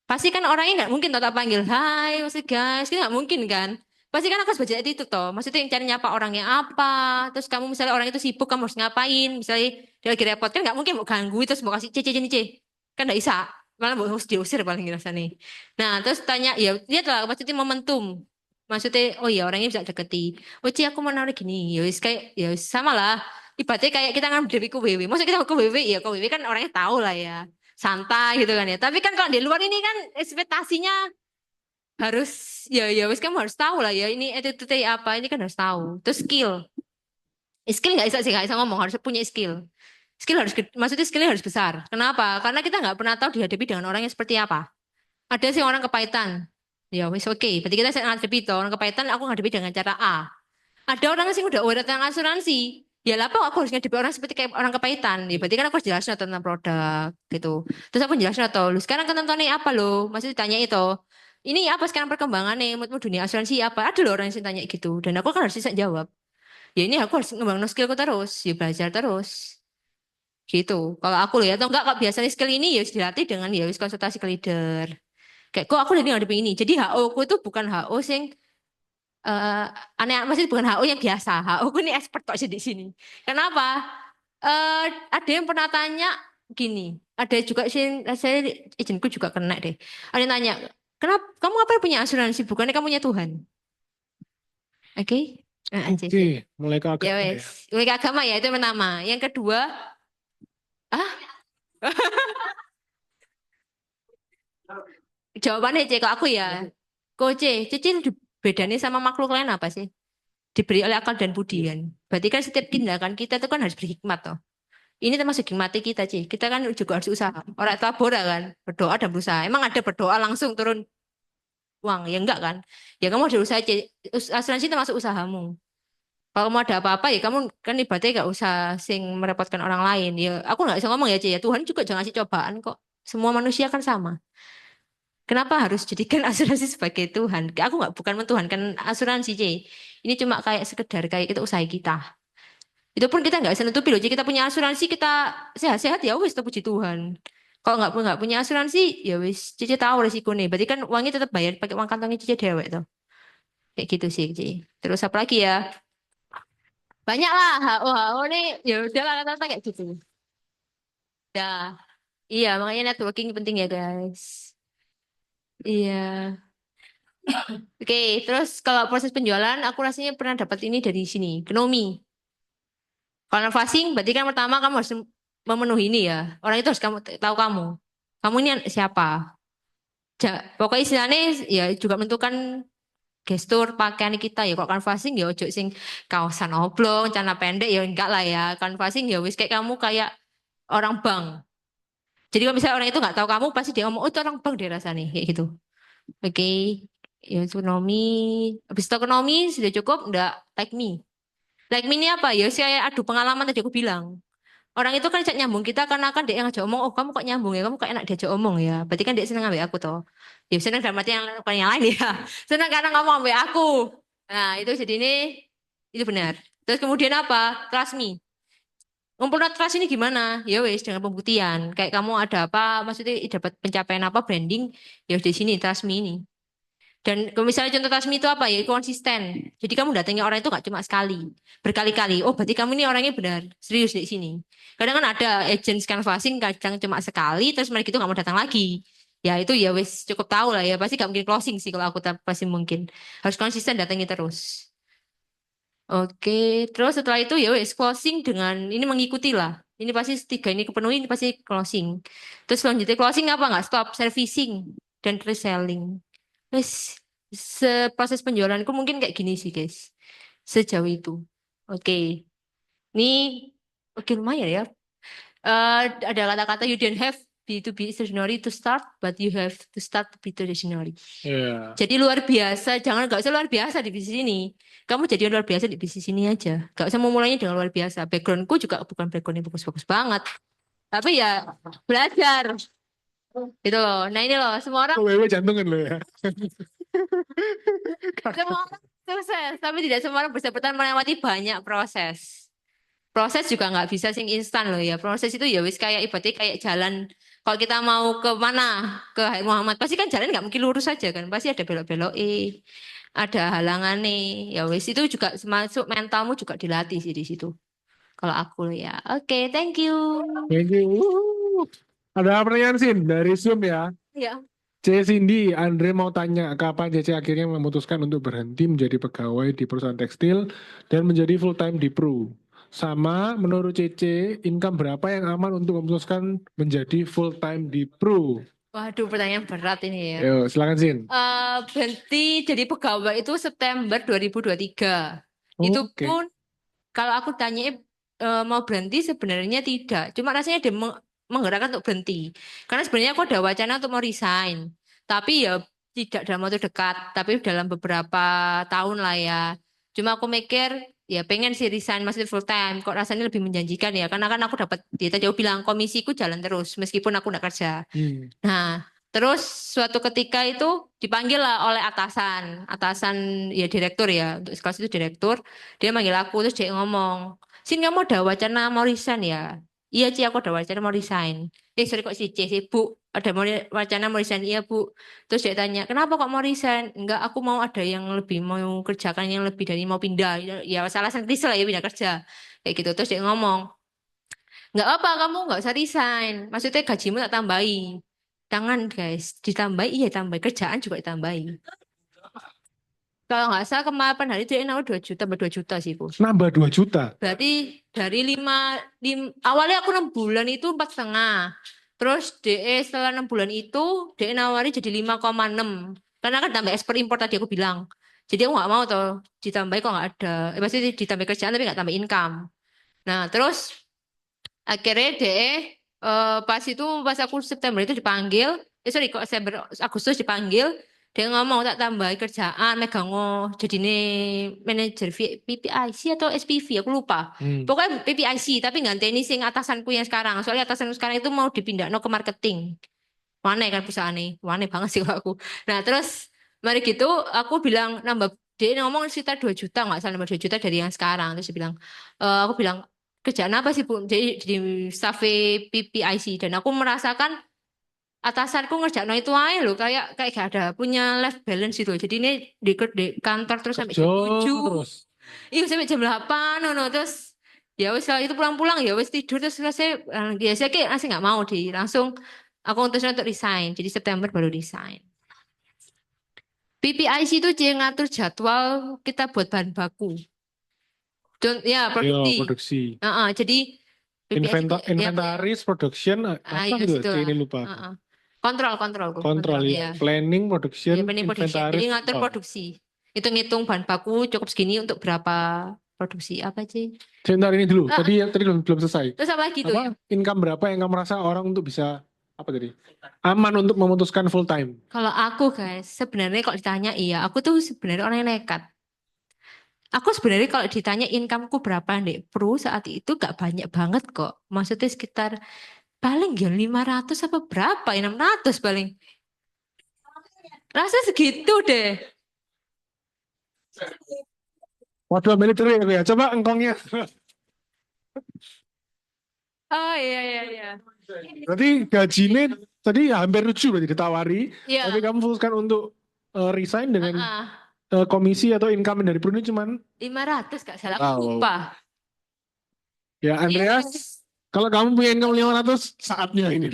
Speaker 2: Pasti kan orangnya nggak mungkin tak panggil, hai, maksud guys, itu nggak mungkin kan? Pasti kan aku harus baca attitude toh. Maksudnya yang cari nyapa orangnya apa? Terus kamu misalnya orang itu sibuk, kamu harus ngapain? Misalnya dia lagi repot kan nggak mungkin mau ganggu terus mau kasih c, kan nggak bisa. Malah harus diusir paling rasa nih. Nah, terus tanya, ya lihat lah, maksudnya momentum. Maksudnya, oh iya orangnya bisa deketi. Oh Ci, aku mau narik gini. Ya wis kayak, ya wis sama lah. Ibaratnya kayak kita ngambil dari ke WW. Maksudnya kita mau ke WW, ya ke WW kan orangnya tahu lah ya. Santai gitu kan ya. Tapi kan kalau di luar ini kan ekspektasinya harus, ya wis kamu harus tahu lah ya. Ini attitude apa, ini kan harus tahu. Terus skill. Skill nggak bisa ngomong, harus punya skill. Skill harus, maksudnya skillnya harus besar. Kenapa? Karena kita nggak pernah tahu dihadapi dengan orang yang seperti apa. Ada sih orang kepahitan. Ya wis oke. Berarti kita saya ngadepi itu orang kepahitan, aku ngadepi dengan cara A. Ada orang sih udah aware tentang asuransi, Ya lah, apa aku harus ngadepi orang seperti kayak orang kepahitan? Ya berarti kan aku harus jelasin tentang produk gitu. Terus aku jelasin atau lu sekarang ketentuannya apa lo? Maksudnya ditanya itu. Ini apa sekarang perkembangannya? Menurutmu dunia asuransi apa? Ada loh orang yang tanya gitu. Dan aku kan harus bisa jawab. Ya ini aku harus ngembangin skillku terus. Ya belajar terus. Gitu. Kalau aku ya atau enggak kok biasanya skill ini ya harus dilatih dengan ya harus konsultasi ke leader. Kayak kok aku udah ngadepin ini. Jadi HO ku itu bukan HO sing aneh, maksudnya bukan HO yang biasa. HO ku ini expert kok di sini. Kenapa? Ada yang pernah tanya gini. Ada juga sih, saya izinku juga kena deh. Ada yang tanya, kenapa kamu apa punya asuransi? Bukannya kamu punya Tuhan? Oke?
Speaker 1: Oke, mulai ke
Speaker 2: Ya
Speaker 1: agama ya.
Speaker 2: wes, mulai ke agama ya itu yang pertama. Yang kedua, jawabannya C kalau aku ya. Kok C itu bedanya sama makhluk lain apa sih? Diberi oleh akal dan budi kan. Berarti kan setiap tindakan kita itu kan harus berhikmat toh. Ini termasuk hikmati kita Ci. Kita kan juga harus usaha. Orang tabora kan, berdoa dan berusaha. Emang ada berdoa langsung turun uang? Ya enggak kan? Ya kamu harus usaha Ci. Asuransi termasuk usahamu. Kalau mau ada apa-apa ya kamu kan ibaratnya gak usah sing merepotkan orang lain. Ya aku nggak bisa ngomong ya Ci ya. Tuhan juga jangan ngasih cobaan kok. Semua manusia kan sama. Kenapa harus jadikan asuransi sebagai Tuhan? Aku nggak bukan mentuhankan asuransi, C. Ini cuma kayak sekedar kayak kita usaha kita. Itu pun kita nggak bisa nutupi loh. Jika kita punya asuransi kita sehat-sehat ya wis puji Tuhan. Kalau nggak punya asuransi ya wis Cici tahu resikonya. Berarti kan uangnya tetap bayar pakai uang kantongnya Cici dewek tuh. Kayak gitu sih, Cici. Terus apa lagi ya? Banyak lah. HO nih ya udahlah kata-kata kayak gitu. Ya, iya makanya networking penting ya guys. Iya. Oke, terus kalau proses penjualan, aku rasanya pernah dapat ini dari sini, Gnomi. Kalau canvassing, berarti kan pertama kamu harus memenuhi ini ya. Orang itu harus kamu tahu kamu. Kamu ini siapa? Pokoknya istilahnya ya juga menentukan gestur pakaian kita ya. Kok canvassing ya ojo sing kaosan oblong, celana pendek ya enggak lah ya. Canvassing ya wis kayak kamu kayak orang bank. Jadi kalau misalnya orang itu nggak tahu kamu, pasti dia ngomong, oh itu orang bank dia rasanya kayak gitu. Oke, ya ekonomi. Habis itu ekonomi sudah cukup, enggak like me. Like me ini apa ya? Saya adu pengalaman tadi aku bilang. Orang itu kan cak nyambung kita karena kan dia yang ngajak omong, oh kamu kok nyambung ya, kamu kok enak diajak omong ya. Berarti kan dia seneng ambil aku toh. Ya seneng dalam arti yang lain ya. Seneng karena ngomong ambil aku. Nah itu jadi ini, itu benar. Terus kemudian apa? Trust me. Ngumpulin trust ini gimana? Ya wes dengan pembuktian. Kayak kamu ada apa, maksudnya dapat pencapaian apa branding, ya di sini trust me ini. Dan kalau misalnya contoh Tasmi itu apa ya, konsisten. Jadi kamu datangnya orang itu nggak cuma sekali, berkali-kali. Oh berarti kamu ini orangnya benar, serius di sini. Kadang kan ada agent canvassing kadang cuma sekali, terus mereka itu nggak mau datang lagi. Ya itu ya wes cukup tahu lah ya, pasti gak mungkin closing sih kalau aku pasti mungkin. Harus konsisten datangi terus. Oke, terus setelah itu ya wes closing dengan ini mengikuti lah. Ini pasti tiga ini kepenuhi, ini pasti closing. Terus selanjutnya closing apa nggak? Stop servicing dan reselling. Wes, proses penjualanku mungkin kayak gini sih guys. Sejauh itu. Oke. Ini oke lumayan ya. Ada kata-kata you don't have to be extraordinary to start, but you have to start to be extraordinary.
Speaker 1: Iya.
Speaker 2: Jadi luar biasa, gak usah luar biasa di bisnis ini. Kamu jadi luar biasa di bisnis ini aja. Gak usah memulainya dengan luar biasa. Backgroundku juga bukan background yang bagus-bagus banget. Tapi ya belajar. Gitu loh. Nah ini loh, semua orang
Speaker 1: Wewe jantungan lo ya.
Speaker 2: semua orang sukses, tapi tidak semua orang bisa bertahan melewati banyak proses. Proses juga nggak bisa sing instan loh ya. Proses itu ya wis kayak ibaratnya kayak jalan. Kalau kita mau ke mana? Ke Hai Muhammad, pasti kan jalan nggak mungkin lurus saja kan. Pasti ada belok-belok ada halangan nih. Ya wis itu juga masuk mentalmu juga dilatih sih di situ. Kalau aku ya. Oke, thank you.
Speaker 1: Thank you. Ada pertanyaan Sin dari Zoom ya.
Speaker 2: Ya.
Speaker 1: C. Cindy, Andre mau tanya kapan CC akhirnya memutuskan untuk berhenti menjadi pegawai di perusahaan tekstil dan menjadi full time di Pru. Sama menurut CC, income berapa yang aman untuk memutuskan menjadi full time di Pru?
Speaker 2: Waduh, pertanyaan berat ini ya.
Speaker 1: Yo, silakan Sin.
Speaker 2: Berhenti jadi pegawai itu September 2023. Itu
Speaker 1: Oke.
Speaker 2: pun kalau aku tanya mau berhenti sebenarnya tidak. Cuma rasanya dia menggerakkan untuk berhenti. Karena sebenarnya aku ada wacana untuk mau resign. Tapi ya tidak dalam waktu dekat. Tapi dalam beberapa tahun lah ya. Cuma aku mikir ya pengen sih resign masih full time. Kok rasanya lebih menjanjikan ya? Karena kan aku dapat dia tadi aku bilang komisiku jalan terus meskipun aku nggak kerja. Nah, terus suatu ketika itu dipanggil lah oleh atasan ya direktur ya, untuk kelas itu direktur. Dia manggil aku terus dia ngomong, Sin kamu ada wacana mau resign ya? Iya Ci, aku ada wacana mau resign. Sorry kok si C, si Bu, ada wacana mau resign, iya Bu. Terus dia tanya, kenapa kok mau resign? Enggak, aku mau ada yang lebih mau kerjakan yang lebih dari mau pindah. Ya salah satu lah ya pindah kerja. Kayak gitu. Terus dia ngomong, nggak apa kamu nggak usah resign. Maksudnya gajimu tak tambahi. Jangan guys, ditambahi iya tambahi kerjaan juga ditambahi. Kalau nggak salah kemarin hari dia nawar 2 juta, 2 juta sih Bu.
Speaker 1: Nambah 2 juta.
Speaker 2: Berarti dari 5 awalnya aku 6 bulan itu 4,5. Terus DE setelah 6 bulan itu DE nawari jadi 5,6. Karena kan tambah ekspor impor tadi aku bilang. Jadi aku nggak mau tuh ditambahi kok nggak ada. Maksudnya ditambah kerjaan tapi nggak tambah income. Nah terus akhirnya pas aku September itu dipanggil, sorry kok Agustus dipanggil, dia ngomong tak tambah kerjaan, megang jadi manajer PPIC atau SPV, aku lupa. Pokoknya PPIC, tapi nganteni sing atasanku yang sekarang. Soalnya atasanku sekarang itu mau dipindah ke marketing. Wane kan perusahaannya, wane banget sih kalau aku. Nah terus mari gitu, aku bilang nambah, dia ngomong sekitar 2 juta, nggak salah nambah 2 juta dari yang sekarang. Terus dia bilang, aku bilang, kerjaan apa sih Bu? Jadi di staff PPIC dan aku merasakan atasanku ngerjain itu aja loh kayak gak ada punya life balance itu. Jadi ini di kantor terus sampai jam 7.
Speaker 1: Terus.
Speaker 2: Iya sampai jam 8 no. Terus ya wes itu pulang-pulang ya wes tidur terus saya ya saya kayak masih nggak mau langsung aku untuk resign. Jadi September baru resign. PPIC itu dia ngatur jadwal kita buat bahan baku. Ya produksi. Jadi
Speaker 1: inventaris, production, apa gitu? Ini lupa.
Speaker 2: Kontrol
Speaker 1: ya. Planning, production, inventaris.
Speaker 2: Jadi ngatur produksi. Itu ngitung bahan baku cukup segini untuk berapa produksi apa sih?
Speaker 1: Sebentar ini dulu. Tadi belum selesai.
Speaker 2: Terus apa lagi tuh?
Speaker 1: Income berapa yang kamu merasa orang untuk bisa apa tadi? Aman untuk memutuskan full time.
Speaker 2: Kalau aku guys, sebenarnya kalau ditanya iya, aku tuh sebenarnya orang yang nekat. Aku sebenarnya kalau ditanya incomeku berapa nih, Pro saat itu gak banyak banget kok. Maksudnya sekitar paling ya 500 apa berapa ya 600 paling. Rasa segitu deh.
Speaker 1: Waduh militer ya, coba engkongnya.
Speaker 2: Oh iya.
Speaker 1: Berarti gajinya tadi hampir 7 berarti ditawari.
Speaker 2: Iya.
Speaker 1: Tapi kamu putuskan untuk resign dengan komisi atau income dari Pro ini cuman
Speaker 2: 500 gak salah aku lupa.
Speaker 1: Ya Andreas, kalau kamu punya income 500 saatnya ini.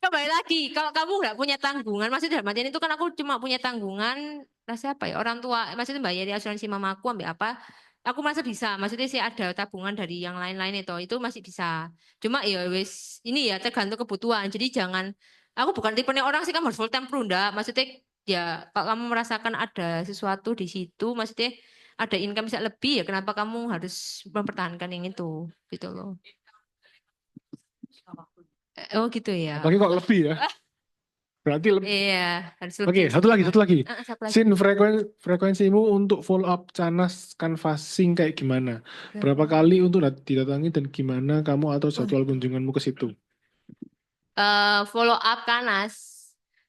Speaker 2: Kembali lagi, kalau kamu nggak punya tanggungan, maksudnya dalam artian itu kan aku cuma punya tanggungan, rasa apa ya, orang tua, maksudnya bayar asuransi mamaku ambil apa, aku merasa bisa, maksudnya sih ada tabungan dari yang lain-lain itu masih bisa. Cuma ya wes, ini ya tergantung kebutuhan, jadi jangan, aku bukan tipe orang sih kamu harus full time Pro, enggak, maksudnya ya kalau kamu merasakan ada sesuatu di situ, maksudnya ada income bisa lebih ya kenapa kamu harus mempertahankan yang itu, gitu loh. Oh gitu ya.
Speaker 1: Lagi kok lebih ya? Berarti lebih.
Speaker 2: Iya, harus lebih.
Speaker 1: Oke, satu lagi.
Speaker 2: Satu lagi.
Speaker 1: Sin, frekuensimu untuk follow up Canas canvassing kayak gimana? Berapa kali untuk didatangi dan gimana kamu atur jadwal kunjunganmu ke situ?
Speaker 2: Follow up Canas.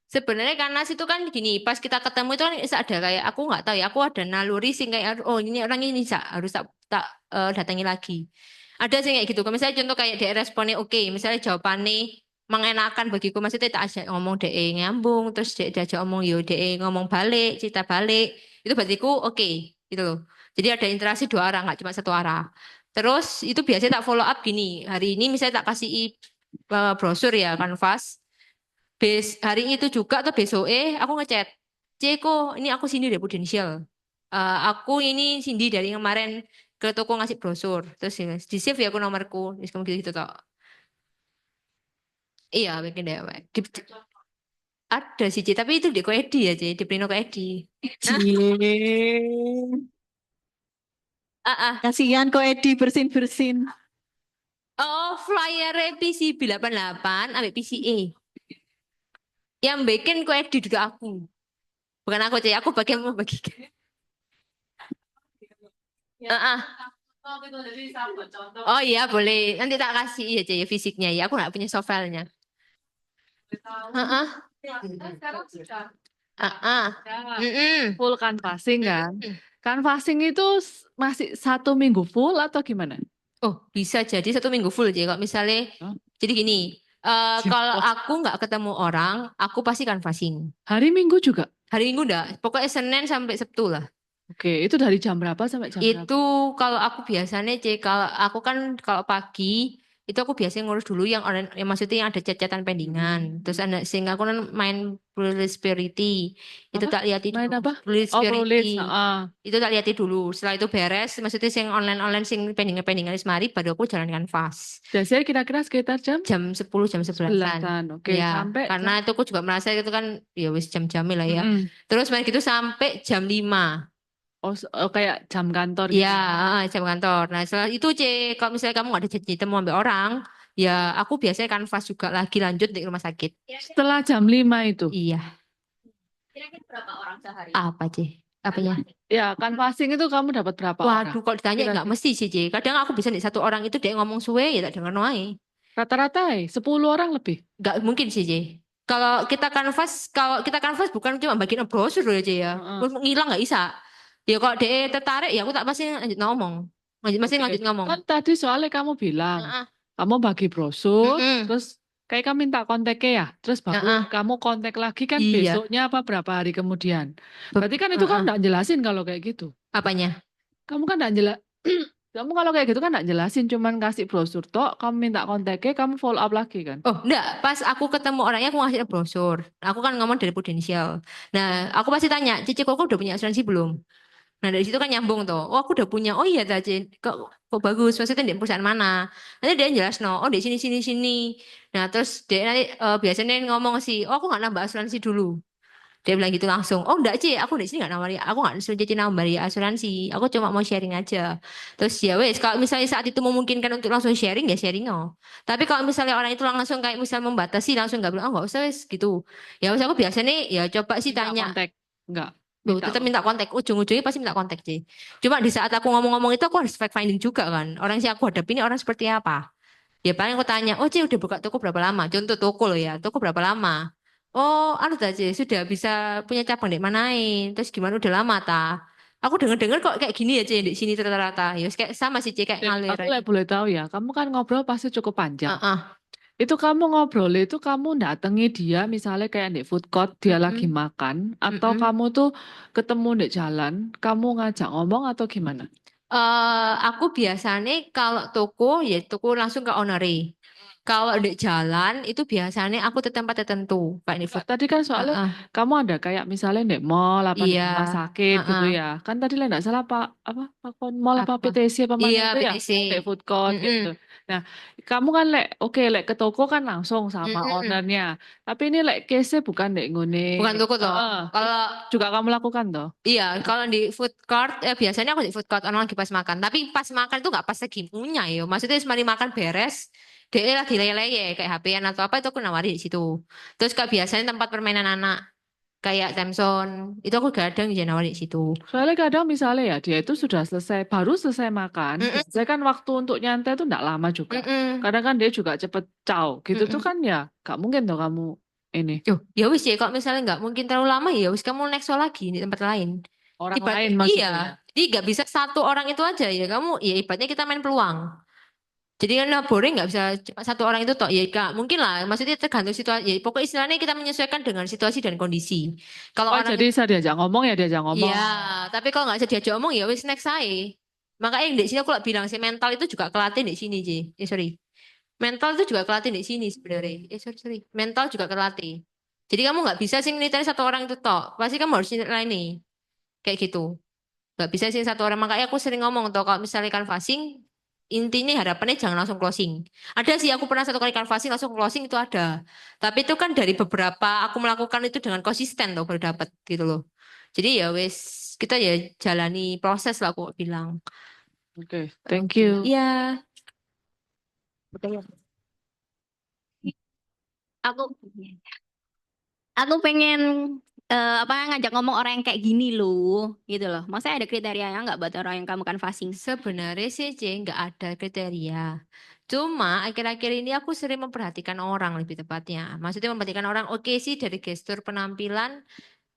Speaker 2: Sebenarnya Canas itu kan gini, pas kita ketemu itu kan ada kayak aku nggak tahu ya, aku ada naluri sih kayak oh ini orang ini harus tak datangi lagi. Ada sih kayak gitu. Misalnya contoh kayak dia responnya oke, misalnya jawabannya mengenakan bagiku, maksudnya tak ajak ngomong DE nyambung, terus diajak ngomong yo DE ngomong balik, cerita balik, itu bagiku oke, gitu loh. Jadi ada interaksi 2 arah, nggak cuma 1 arah. Terus itu biasanya tak follow up gini, hari ini misalnya tak kasih brosur ya, kanvas. Hari itu juga atau besok aku ngechat, Ceko, ini aku Cindy dari Prudential. Aku ini Cindy dari kemarin ke toko ngasih brosur, terus di save ya aku nomorku, terus kamu gitu toh. Iya, bikin deh. Ada sih, Ci, tapi itu di Koedi ya, Ci, di Prino Koedi.
Speaker 6: Kasihan kok Edi bersin-bersin.
Speaker 2: Oh, flyer PC 88 ambil PCA. Yang bikin Koedi juga aku. Bukan aku, Ci, aku bagian membagikan. Heeh. Oh iya boleh. Nanti tak kasih aja ya fisiknya ya. Aku nggak punya softwarenya. Heeh.
Speaker 3: Sekarang sudah
Speaker 2: Heeh. Mm-mm.
Speaker 3: full canvassing kan.
Speaker 2: Mm-mm.
Speaker 3: Canvassing itu masih 1 minggu full atau gimana?
Speaker 2: Oh bisa jadi 1 minggu full aja. Kalau misalnya,
Speaker 3: Hah?
Speaker 2: jadi gini. Kalau
Speaker 3: Wah,
Speaker 2: aku nggak ketemu orang, aku pasti canvassing.
Speaker 3: hari Minggu juga.
Speaker 2: Hari Minggu enggak. Pokoknya Senin sampai Sabtu lah.
Speaker 3: Oke, itu dari jam berapa sampai jam berapa?
Speaker 2: Itu kalau aku biasanya kalau aku kan kalau pagi itu aku biasanya ngurus dulu yang orang yang maksudnya yang ada chat-chatan pendingan. Terus ada sehingga aku kan main prosperity. Itu
Speaker 3: Apa?
Speaker 2: tak lihat
Speaker 3: Main
Speaker 2: dulu.
Speaker 3: apa? Oh, Prolis.
Speaker 2: Prosperity. Itu tak lihat dulu. Setelah itu beres, maksudnya sing online-online sing pendingan-pendingan wis mari baru aku jalan kanvas.
Speaker 3: Biasanya kira-kira sekitar jam
Speaker 2: Jam 10 jam 11-an.
Speaker 3: 11-an. Oke,
Speaker 2: Ya,
Speaker 3: sampai
Speaker 2: karena itu aku juga merasa itu kan ya wis jam-jam lah ya.
Speaker 3: Mm-mm.
Speaker 2: Terus main gitu sampai jam 5.
Speaker 3: Oh, kayak jam kantor gitu.
Speaker 2: Iya, jam kantor. Nah, setelah itu kalau misalnya kamu nggak ada janji temu ambil orang, ya aku biasanya kanvas juga lagi lanjut di rumah sakit.
Speaker 3: Setelah jam 5 itu.
Speaker 2: Iya.
Speaker 4: Kira-kira berapa orang sehari?
Speaker 2: Apa, C? Apanya?
Speaker 3: Ya, canvassing itu kamu dapat berapa orang?
Speaker 2: Waduh, kalau ditanya nggak mesti sih, C. Kadang aku bisa nih satu orang itu dia ngomong suwe, ya tak dengar noai.
Speaker 3: Rata-rata 10 orang lebih.
Speaker 2: Nggak mungkin sih, C. Kalau kita kanvas bukan cuma bagian brosur ya, C ya.
Speaker 3: Heeh.
Speaker 2: Ngilang nggak bisa. Ya kalau dia tertarik, ya aku tak pasti lanjut ngomong. Masih
Speaker 3: Oke.
Speaker 2: lanjut ngomong.
Speaker 3: Kan tadi soalnya kamu bilang,
Speaker 2: Heeh.
Speaker 3: kamu bagi brosur,
Speaker 2: Mm-mm.
Speaker 3: terus kayak kamu minta kontaknya ya, terus baru
Speaker 2: Heeh.
Speaker 3: kamu kontak lagi kan
Speaker 2: Iya.
Speaker 3: besoknya apa berapa hari kemudian. Berarti kan itu kan nggak jelasin kalau kayak gitu.
Speaker 2: Apanya?
Speaker 3: Kamu kan nggak jelas. Kamu kalau kayak gitu kan nggak jelasin, cuman kasih brosur tok, kamu minta kontaknya, kamu follow up lagi kan.
Speaker 2: Oh, enggak. Pas aku ketemu orangnya, aku ngasih brosur. Aku kan ngomong dari Prudential. Nah, aku pasti tanya, Cici kok udah punya asuransi belum? Nah, dari situ kan nyambung tuh. Oh, aku udah punya. Oh iya, Cici. Kok bagus? Maksudnya di perusahaan mana? Nanti dia jelas, no. Oh, di sini, sini, sini. Nah, terus dia nanti biasanya ngomong sih, oh aku nggak nambah asuransi dulu. Dia bilang gitu langsung. Oh enggak Ci, aku di sini nggak nawari, aku nggak suruh Cici nambari asuransi. Aku cuma mau sharing aja. Terus ya wes, kalau misalnya saat itu memungkinkan untuk langsung sharing ya sharing no. Tapi kalau misalnya orang itu langsung kayak misal membatasi langsung nggak bilang, oh nggak usah wes gitu. Ya wes aku biasanya ya coba sih
Speaker 3: Minta
Speaker 2: tanya.
Speaker 3: kontak. Enggak.
Speaker 2: Tuh, tetap minta kontak. Ujung-ujungnya pasti minta kontak Ci. Cuma di saat aku ngomong-ngomong itu aku harus fact finding juga kan. Orang yang aku hadapi ini orang seperti apa. Ya paling aku tanya, oh Ci udah buka toko berapa lama? Contoh toko loh ya, toko berapa lama? Oh, anu aja sudah bisa punya cabang di manain. Terus gimana udah lama ta? Aku denger-denger kok kayak gini aja di sini rata-rata. Ya kayak sama sih Ci, kayak ngalir
Speaker 3: Aku
Speaker 2: aja.
Speaker 3: boleh tahu ya, kamu kan ngobrol pasti cukup panjang.
Speaker 2: Heeh.
Speaker 3: Itu kamu ngobrol itu kamu datangi dia misalnya kayak di food court dia lagi makan atau kamu tuh ketemu di jalan, kamu ngajak ngomong atau gimana?
Speaker 2: Aku biasanya kalau toko ya toko langsung ke owner. Kalau di jalan itu biasanya aku ke tempat tertentu kayak di food.
Speaker 3: Tadi kan soalnya
Speaker 2: Heeh.
Speaker 3: kamu ada kayak misalnya di mall apa di
Speaker 2: Iya.
Speaker 3: rumah sakit gitu
Speaker 2: Heeh.
Speaker 3: ya. Kan tadi lah enggak salah apa mall apa
Speaker 2: Apa?
Speaker 3: PTC apa mana
Speaker 2: Iya,
Speaker 3: itu ya
Speaker 2: PTC.
Speaker 3: di food court gitu. Nah, kamu kan lek ke toko kan langsung sama ownernya. Tapi ini case-nya bukan dek ngene.
Speaker 2: Bukan toko toh.
Speaker 3: Heeh.
Speaker 2: Kalau
Speaker 3: Juga kamu lakukan toh.
Speaker 2: iya, kalau di food court, biasanya aku di food court orang lagi pas makan. Tapi pas makan itu nggak pas lagi punya ya. Maksudnya semari makan beres, dia lagi lele kayak HP-an atau apa itu aku nawari di situ. Terus kayak biasanya tempat permainan anak kayak Samson itu aku kadang ya nawari di situ.
Speaker 3: Soalnya kadang misalnya ya dia itu baru selesai makan. Biasanya kan waktu untuk nyantai itu enggak lama juga. Kadang kan dia juga cepet caw gitu tuh kan ya gak mungkin tuh kamu ini.
Speaker 2: Yo, ya wis ya kalau misalnya nggak mungkin terlalu lama ya wis kamu next lagi di tempat lain.
Speaker 3: Orang lain maksudnya.
Speaker 2: Iya, jadi nggak bisa satu orang itu aja ya kamu ya ibaratnya kita main peluang. Jadi kan boring nggak bisa cuma satu orang itu toh ya kak mungkin lah maksudnya tergantung situasi ya pokok istilahnya kita menyesuaikan dengan situasi dan kondisi. Kalau
Speaker 3: Oh,
Speaker 2: orang
Speaker 3: jadi saya diajak ngomong ya diajak ngomong.
Speaker 2: iya tapi kalau nggak bisa diajak omong ya wis next saya. Makanya di sini aku lah bilang si mental itu juga kelatih di sini Ji. Sorry. Mental itu juga kelatih di sini sebenarnya. Sorry. Mental juga kelatih. Jadi kamu nggak bisa sih nilai satu orang itu toh. Pasti kamu harus nilai nih. Kayak gitu. Nggak bisa sih satu orang. Makanya aku sering ngomong toh kalau misalnya canvassing intinya harapannya jangan langsung closing. Ada sih aku pernah satu kali canvassing langsung closing itu ada. Tapi itu kan dari beberapa aku melakukan itu dengan konsisten loh baru dapat gitu loh. Jadi ya wes kita ya jalani proses lah aku bilang.
Speaker 3: Oke, thank you.
Speaker 2: Iya.
Speaker 4: Aku aku pengen ngajak ngomong orang yang kayak gini loh, gitu loh. Maksudnya ada kriterianya nggak buat orang yang kamu canvassing?
Speaker 2: Sebenarnya sih nggak ada kriteria. Cuma akhir-akhir ini aku sering memperhatikan orang lebih tepatnya. Maksudnya memperhatikan orang oke sih dari gestur penampilan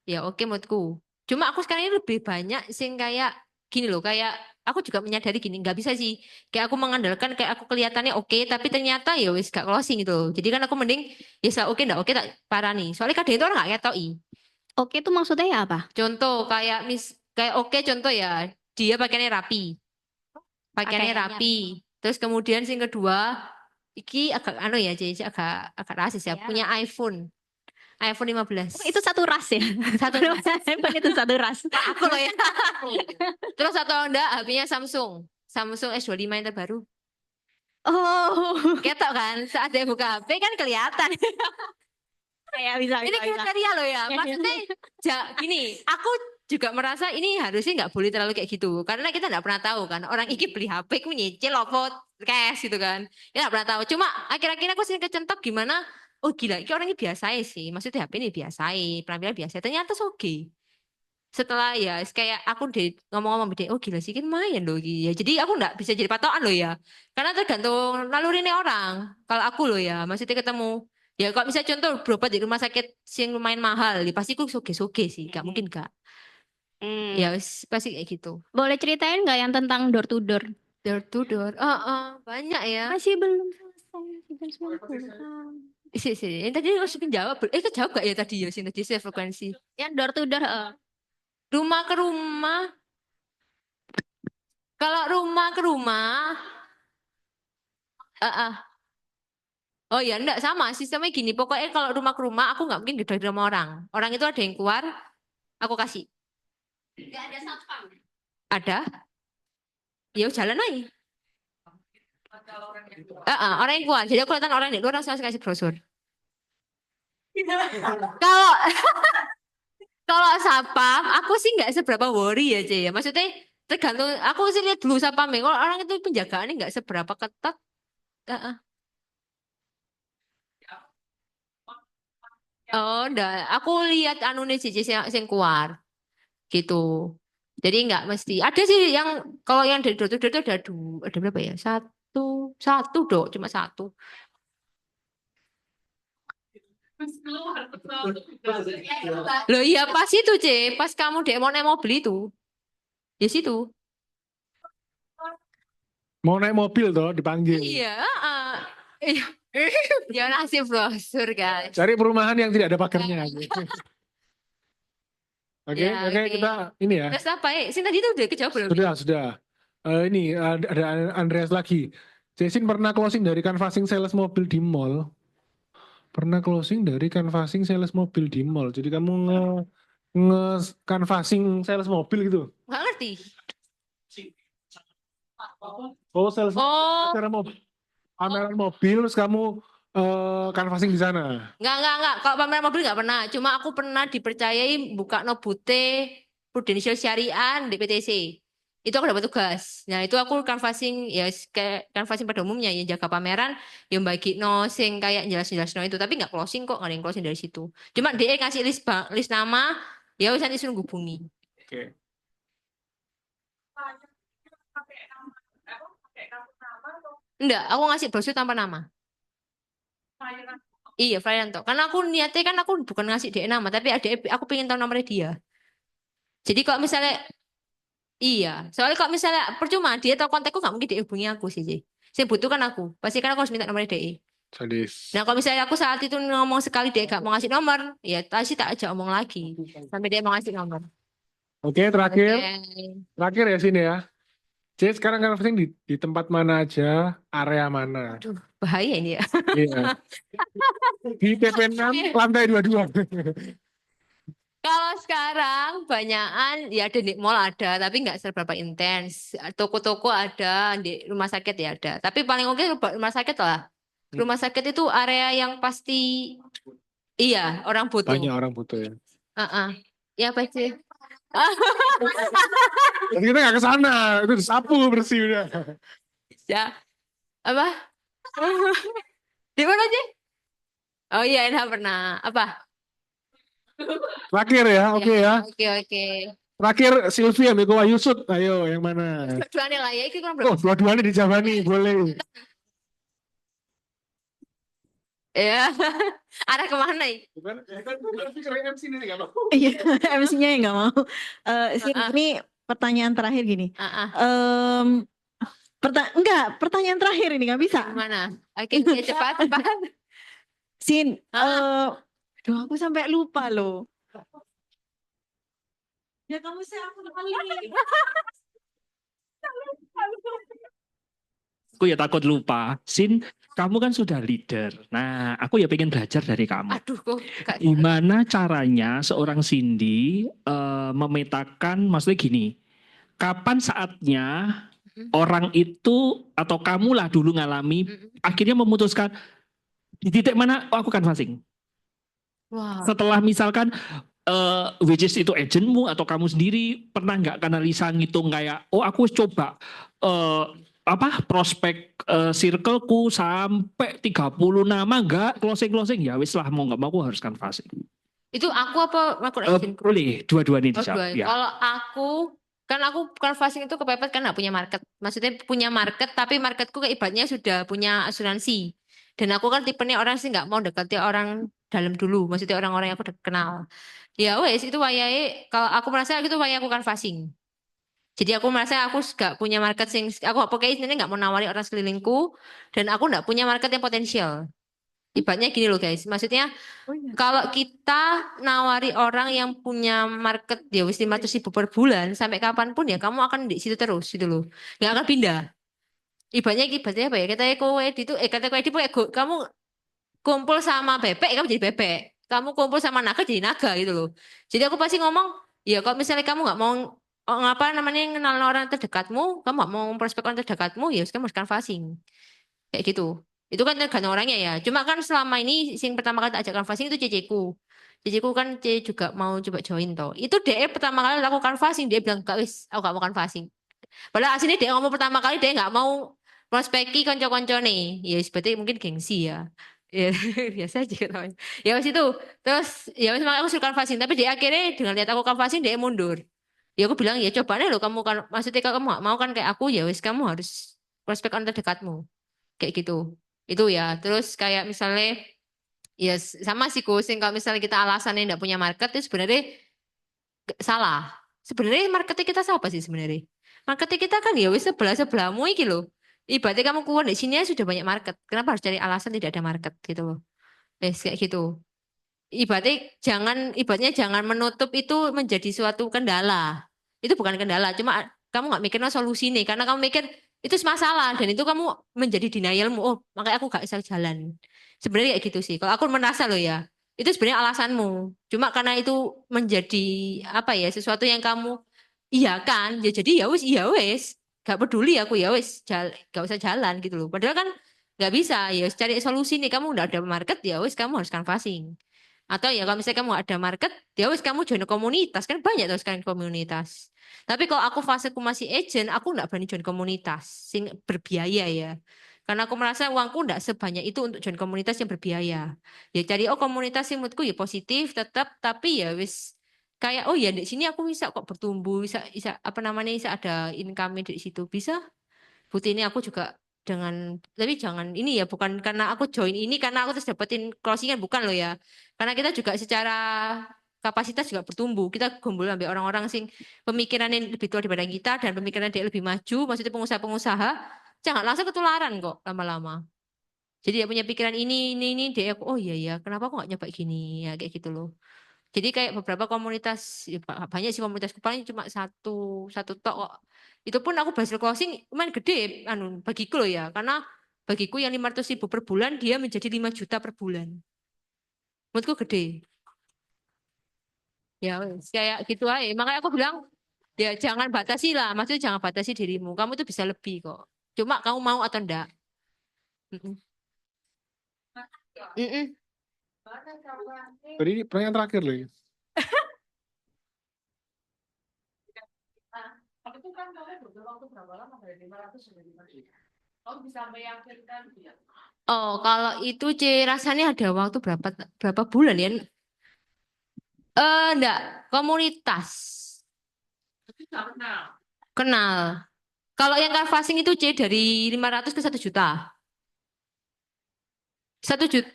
Speaker 2: ya oke menurutku. Cuma aku sekarang ini lebih banyak sing kayak gini loh, kayak aku juga menyadari gini, nggak bisa sih. Kayak aku mengandalkan kayak aku kelihatannya oke, tapi ternyata ya wis gak closing gitu loh. Jadi kan aku mending ya oke ndak oke tak parani. Soalnya kadang itu orang nggak ngetoki.
Speaker 4: Oke itu maksudnya ya apa?
Speaker 2: Contoh kayak oke contoh ya dia pakaiannya rapi. Pakaiannya rapi. Terus kemudian sing kedua, iki agak anu ya, Cici, agak rasis ya,
Speaker 4: Ya.
Speaker 2: punya iPhone 15.
Speaker 4: Itu satu ras ya?
Speaker 2: Satu ras.
Speaker 4: Handphone itu satu ras.
Speaker 2: Aku loh ya. Terus satu enggak, HP-nya Samsung S25 yang terbaru.
Speaker 4: Oh,
Speaker 2: Ketok kan, saat dia buka HP kan kelihatan.
Speaker 4: ya bisa
Speaker 2: Ini kriteria loh ya. Maksudnya gini, aku juga merasa ini harusnya nggak boleh terlalu kayak gitu. Karena kita nggak pernah tahu kan. Orang iki beli HP, ku nyicil apa cash gitu kan. Kita nggak pernah tahu. Cuma akhir-akhir aku sering kecentok gimana. Oh gila, ini orangnya biasa sih. Maksudnya HP ini biasa, penampilan biasa. Ternyata oke. Setelah ya kayak aku ngomong-ngomong beda, oh gila sih kan lumayan loh ya. Jadi aku nggak bisa jadi patokan loh ya. Karena tergantung nalurinya orang. Kalau aku loh ya, maksudnya ketemu ya kalau misalnya contoh berobat di rumah sakit yang lumayan mahal, ya pasti aku soge-soge sih, gak mungkin gak. Ya pasti kayak gitu.
Speaker 4: Boleh ceritain nggak yang tentang door to door?
Speaker 2: Door to door, banyak ya.
Speaker 4: Masih belum selesai.
Speaker 2: Sih, yang tadi harus menjawab. Kejawab gak ya tadi ya, sih tadi saya frekuensi.
Speaker 4: Yang door to door.
Speaker 2: Rumah ke rumah. Kalau rumah ke rumah, oh ya enggak sama, sistemnya gini. Pokoknya kalau rumah ke rumah, aku nggak mungkin gedor di rumah orang. Orang itu ada yang keluar, aku kasih.
Speaker 4: Nggak ada satpam.
Speaker 2: Ada, ya jalan aja. Orang yang keluar. Jadi aku kelihatan orang di luar langsung kasih brosur. Kalau kalau sapam, aku sih nggak seberapa worry ya, Cie. Maksudnya tergantung. Aku sih lihat dulu sapam. Kalau orang itu penjagaannya nggak seberapa ketat. Oh, enggak. Aku lihat anu nih Cici yang keluar. Gitu. Jadi nggak mesti. Ada sih yang kalau yang dari door to door itu ada berapa ya? Satu dong, cuma satu. Loh iya pas itu C, pas kamu demo naik mobil itu, di situ.
Speaker 1: Mau naik mobil toh dipanggil.
Speaker 2: Iya, iya. Ya nasib brosur guys.
Speaker 1: Cari perumahan yang tidak ada pagernya. Oke,
Speaker 2: Ya,
Speaker 1: oke,
Speaker 2: oke.
Speaker 1: kita ini ya.
Speaker 2: Terus apa ya? Sini tadi tuh udah kejawab belum?
Speaker 1: Sudah. Ini ada Andreas lagi. Jason pernah closing dari canvassing sales mobil di mall. Pernah closing dari canvassing sales mobil di mall. Jadi kamu nge canvassing sales mobil gitu.
Speaker 2: Nggak ngerti.
Speaker 1: Oh, sales
Speaker 2: Oh,
Speaker 1: acara mobil. Pameran mobil terus kamu canvassing di sana.
Speaker 2: enggak. Kalau pameran mobil enggak pernah. Cuma aku pernah dipercayai buka nobute Prudential Syariah di PTC. Itu aku dapat tugas. Nah, itu aku canvassing ya kayak canvassing pada umumnya ya jaga pameran, yang bagi no sing kayak jelas-jelas no itu, tapi enggak closing kok, enggak ada yang closing dari situ. Cuma dia ngasih list nama, ya wis nanti suruh hubungi.
Speaker 1: Oke.
Speaker 2: Enggak, aku ngasih brosur tanpa nama. Iya, Florianto. Karena aku niatnya kan aku bukan ngasih dia nama, tapi aku pengen tahu nomornya dia. Jadi kalau misalnya iya, soalnya kalau misalnya percuma dia tahu kontakku nggak mungkin dia hubungi aku sih. Saya butuhkan aku, pasti kan aku harus minta nomornya dia.
Speaker 1: Sadis.
Speaker 2: Nah kalau misalnya aku saat itu ngomong sekali dia gak mau ngasih nomor, ya pasti tak ajak omong lagi sampai dia mau ngasih nomor.
Speaker 1: Oke, terakhir.
Speaker 2: Oke.
Speaker 1: Terakhir ya sini ya. Jadi sekarang canvassing di tempat mana aja, area mana?
Speaker 2: Aduh, bahaya ini ya.
Speaker 1: Iya. Di TP6 lantai 22.
Speaker 2: Kalau sekarang banyakan ya ada di mall ada, tapi nggak seberapa intens. Toko-toko ada, di rumah sakit ya ada. Tapi paling oke rumah sakit lah. Rumah sakit itu area yang pasti iya orang butuh.
Speaker 1: Banyak orang butuh ya.
Speaker 2: Ya pasti.
Speaker 1: Dan kita nggak ke sana, itu disapu bersih udah.
Speaker 2: Ya apa? Di mana sih? Oh iya, Enha pernah. Apa?
Speaker 1: Terakhir ya, oke ya.
Speaker 2: Oke.
Speaker 1: Terakhir Sylvia Miko Yusut, ayo yang mana?
Speaker 2: Dua-duanya lah ya, itu kan
Speaker 1: Oh, dua-duanya dijawani, boleh.
Speaker 2: ya. Arah kemana ya?
Speaker 1: Bukan, MC ini nggak mau.
Speaker 6: Iya, MC-nya yang nggak mau. Ini pertanyaan terakhir gini. Em, pertanyaan terakhir ini nggak bisa.
Speaker 2: Gimana? Oke, cepat.
Speaker 6: Sin, aduh aku sampai lupa loh. Ya kamu siapa kali?
Speaker 5: Aku ya takut lupa. Sin, kamu kan sudah leader. Nah, aku ya pengen belajar dari kamu.
Speaker 2: Aduh, kok
Speaker 5: Gimana caranya seorang Cindy memetakan, maksudnya gini, kapan saatnya orang itu atau kamu lah dulu ngalami, akhirnya memutuskan di titik mana aku canvassing.
Speaker 2: Wow.
Speaker 5: Setelah misalkan which is itu agentmu atau kamu sendiri pernah nggak analisa ngitung kayak, oh aku coba prospek circleku sampai 30 nama nggak closing ya wis lah mau nggak mau aku harus canvassing.
Speaker 2: Itu aku apa aku agent?
Speaker 5: Boleh dua-duanya dijawab. Ya.
Speaker 2: Kalau aku canvassing itu kepepet kan nggak punya market. Maksudnya punya market tapi marketku kayak ibaratnya sudah punya asuransi. Dan aku kan tipenya orang sih nggak mau dekati orang dalam dulu. Maksudnya orang-orang yang aku kenal. Ya wes itu wayahe kalau aku merasa itu wayahe aku canvassing. Jadi aku merasa aku gak punya market sing aku pokoknya sebenarnya nggak mau nawari orang sekelilingku dan aku nggak punya market yang potensial. Ibaratnya gini loh guys, maksudnya kalau kita nawari orang yang punya market ya wis 500.000 per bulan sampai kapanpun ya kamu akan di situ terus gitu loh, nggak akan pindah. Ibaratnya apa ya? Kata kowe di kamu kumpul sama bebek kamu jadi bebek, kamu kumpul sama naga jadi naga gitu loh. Jadi aku pasti ngomong ya kalau misalnya kamu nggak mau ngapa namanya kenal orang terdekatmu, kamu nggak mau prospek orang terdekatmu ya kamu harus canvassing kayak gitu. Itu kan tergantung orangnya ya. Cuma kan selama ini yang pertama kali tak ajak canvassing itu ceceku. Ceceku kan juga mau coba join toh. Itu dia pertama kali lakukan canvassing dia bilang gak wis aku gak mau canvassing. Padahal aslinya dia ngomong pertama kali dia nggak mau prospeki konco-konco nih. Ya seperti mungkin gengsi ya. Ya biasa aja namanya. Ya wis itu. Terus ya wis makanya aku suruh canvassing tapi dia akhirnya dengan lihat aku canvassing dia mundur. Ya aku bilang ya coba deh lo kamu kan maksudnya kalau kamu gak mau kan kayak aku ya wis kamu harus prospek orang terdekatmu kayak gitu itu ya. Terus kayak misalnya ya sama sih Gus kalau misalnya kita alasannya tidak punya market itu sebenarnya salah. Sebenarnya marketing kita siapa sih sebenarnya? Marketing kita kan ya wis sebelahmu iki loh. Ibaratnya kamu keluar di sini sudah banyak market. Kenapa harus cari alasan tidak ada market gitu loh? Kayak gitu. Ibaratnya jangan menutup itu menjadi suatu kendala. Itu bukan kendala, cuma kamu nggak mikirnya solusi nih, karena kamu mikir itu masalah dan itu kamu menjadi denialmu. Oh, makanya aku gak bisa jalan. Sebenarnya kayak gitu sih. Kalau aku merasa loh ya, itu sebenarnya alasanmu. Cuma karena itu menjadi apa ya sesuatu yang kamu iya kan, ya jadi ya wes, gak peduli aku ya wes, gak usah jalan gitu loh. Padahal kan nggak bisa ya cari solusi nih. Kamu udah ada market ya wes kamu harus canvassing. Atau ya kalau misalnya kamu ada market, ya wis kamu join komunitas. Kan banyak tuh sekarang komunitas. Tapi kalau aku faseku masih agent, aku nggak berani join komunitas sing berbiaya ya. Karena aku merasa uangku nggak sebanyak itu untuk join komunitas yang berbiaya. Ya cari komunitas yang menurutku ya positif tetap, tapi ya wis kayak oh ya di sini aku bisa kok bertumbuh, bisa apa namanya bisa ada income di situ bisa. Bukti ini aku juga dengan tapi jangan ini ya bukan karena aku join ini karena aku terus dapetin closingan bukan loh ya. Karena kita juga secara kapasitas juga bertumbuh. Kita kumpul ambil orang-orang sing pemikirannya lebih tua daripada kita dan pemikiran dia lebih maju, maksudnya pengusaha-pengusaha, jangan langsung ketularan kok lama-lama. Jadi dia punya pikiran ini dia oh iya ya, kenapa aku nggak nyoba gini ya kayak gitu loh. Jadi kayak beberapa komunitas ya, banyak sih komunitas paling cuma satu tok kok. Itu pun aku berhasil closing lumayan gede bagiku loh ya, karena bagiku yang 500.000 per bulan dia menjadi 5 juta per bulan. Menurutku gede. Ya kayak gitu aja. Makanya aku bilang ya jangan batasi lah, maksudnya jangan batasi dirimu. Kamu tuh bisa lebih kok. Cuma kamu mau atau enggak. Mm-mm. Mm-mm.
Speaker 1: Tadi ini pertanyaan terakhir loh.
Speaker 3: Itu kan kalian butuh waktu berapa lama dari 500 sampai 500? Kamu bisa meyakinkan dia?
Speaker 2: Oh, kalau itu rasanya ada waktu berapa bulan ya? Enggak, komunitas. Kenal. Kalau yang canvassing itu C dari 500 ke 1 juta. 1 juta.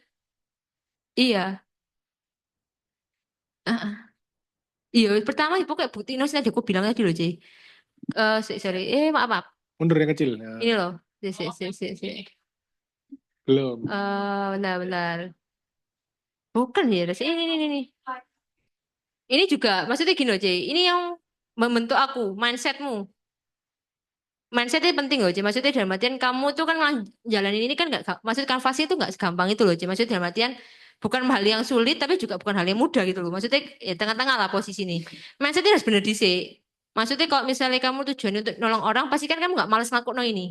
Speaker 2: Iya. Iya, pertama pokoknya bukti ini aku bilang tadi loh, C. Sorry. Maaf.
Speaker 1: Mundur yang kecil. Ya.
Speaker 2: Ini loh. Si.
Speaker 1: Belum.
Speaker 2: Benar. Bukan ya, ini. Ini juga, maksudnya gini loh, C. Ini yang membentuk aku, mindsetmu. Mindsetnya penting loh, C. Maksudnya dalam artian kamu tuh kan jalanin ini kan nggak, maksud kanvas itu nggak segampang itu loh, C. Maksudnya dalam artian bukan hal yang sulit, tapi juga bukan hal yang mudah gitu loh. Maksudnya ya tengah-tengah lah posisi ini. Mindsetnya harus bener dhisik. Maksudnya kalau misalnya kamu tujuannya untuk nolong orang, pasti kan kamu nggak males ngelakuin ini.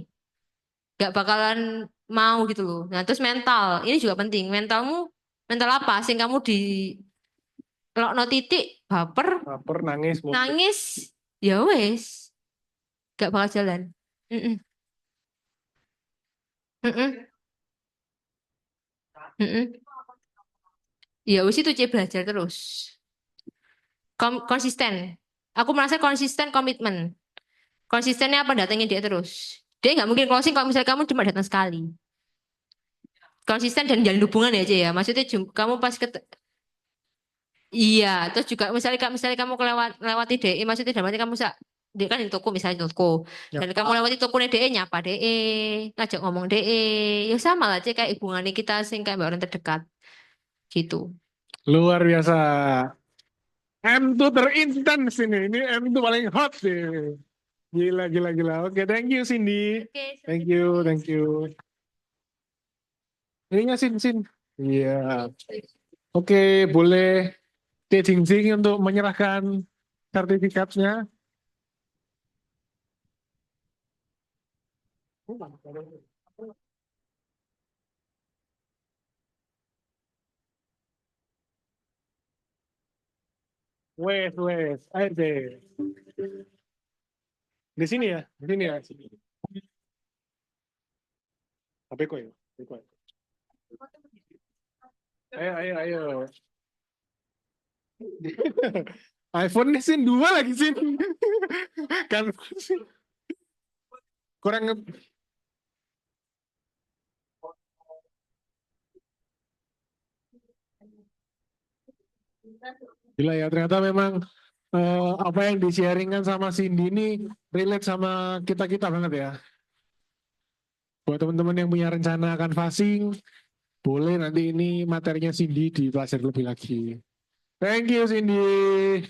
Speaker 2: Nggak bakalan mau gitu loh. Nah terus mental, ini juga penting. Mentalmu, mental apa? Sing kamu di no titik baper
Speaker 1: nangis
Speaker 2: ya wes gak bakal jalan. Ya wes itu C, belajar terus konsisten. Aku merasa konsisten, komitmen. Konsistennya apa, datengin dia terus. Dia nggak mungkin closing kalau misalnya kamu cuma datang sekali. Konsisten dan jalin hubungan ya, C ya. Maksudnya kamu pas iya, terus juga misalnya kamu lewati DE, maksudnya dalam arti kamu dia kan di toko, misalnya di toko, dan kamu lewati toko DE, nyapa DE, ngajak ngomong DE, ya sama lah, Cek, kayak hubungan kita sing kayak orang terdekat, gitu.
Speaker 1: Luar biasa. M2 terintens ini M2 paling hot sih. Gila. Oke, thank you Cindy. Thank you. Ininya Sin. Iya. Oke, boleh Jingjing untuk menyerahkan sertifikatnya. Wes, ayo deh. Di sini ya. Tapi kok ya. Ayo. iPhone nih Sin 2 lagi Sin. Kan kurang gila ya, ternyata memang apa yang di-sharingkan sama Cindy ini relate sama kita banget ya. Buat teman-teman yang punya rencana canvassing, boleh nanti ini materinya Cindy dipelajari lebih lagi. Thank you Cindy.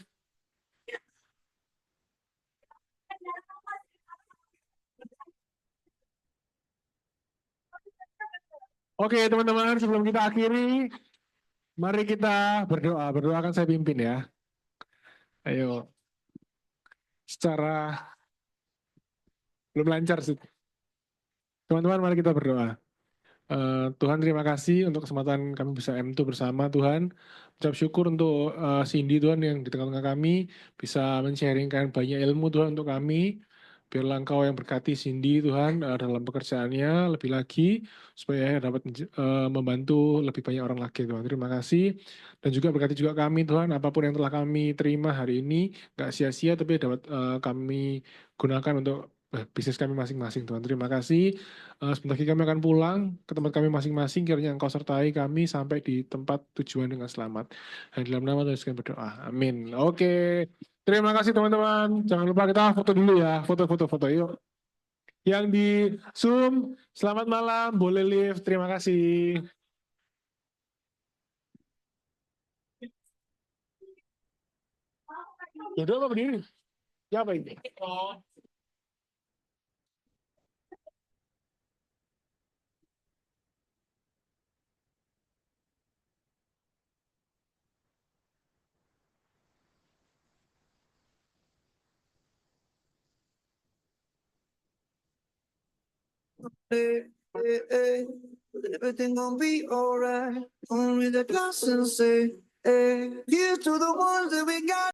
Speaker 1: Oke teman-teman, sebelum kita akhiri, mari kita berdoa. Berdoa akan saya pimpin ya. Ayo. Secara belum lancar sih. Teman-teman, mari kita berdoa. Tuhan, terima kasih untuk kesempatan kami bisa M2 bersama Tuhan. Ucap syukur untuk Cindy Tuhan yang di tengah-tengah kami bisa men-sharingkan banyak ilmu Tuhan untuk kami. Biarlah Engkau yang berkati Cindy Tuhan dalam pekerjaannya lebih lagi supaya dapat membantu lebih banyak orang lagi Tuhan. Terima kasih. Dan juga berkati juga kami Tuhan, apapun yang telah kami terima hari ini gak sia-sia tapi dapat kami gunakan untuk bisnis kami masing-masing Tuhan. Terima kasih. Sebentar lagi kami akan pulang ke tempat kami masing-masing. Kiranya Engkau sertai kami sampai di tempat tujuan dengan selamat. Dan dalam nama Tuhan Yesus kami berdoa. Amin. Oke. Terima kasih teman-teman. Jangan lupa kita foto dulu ya. Foto yuk. Yang di Zoom, selamat malam. Boleh live. Terima kasih. Ya apa berdiri? Ya apa ini?
Speaker 7: Everything gonna be alright. Only the glass and say, hey, here's to the ones that we got.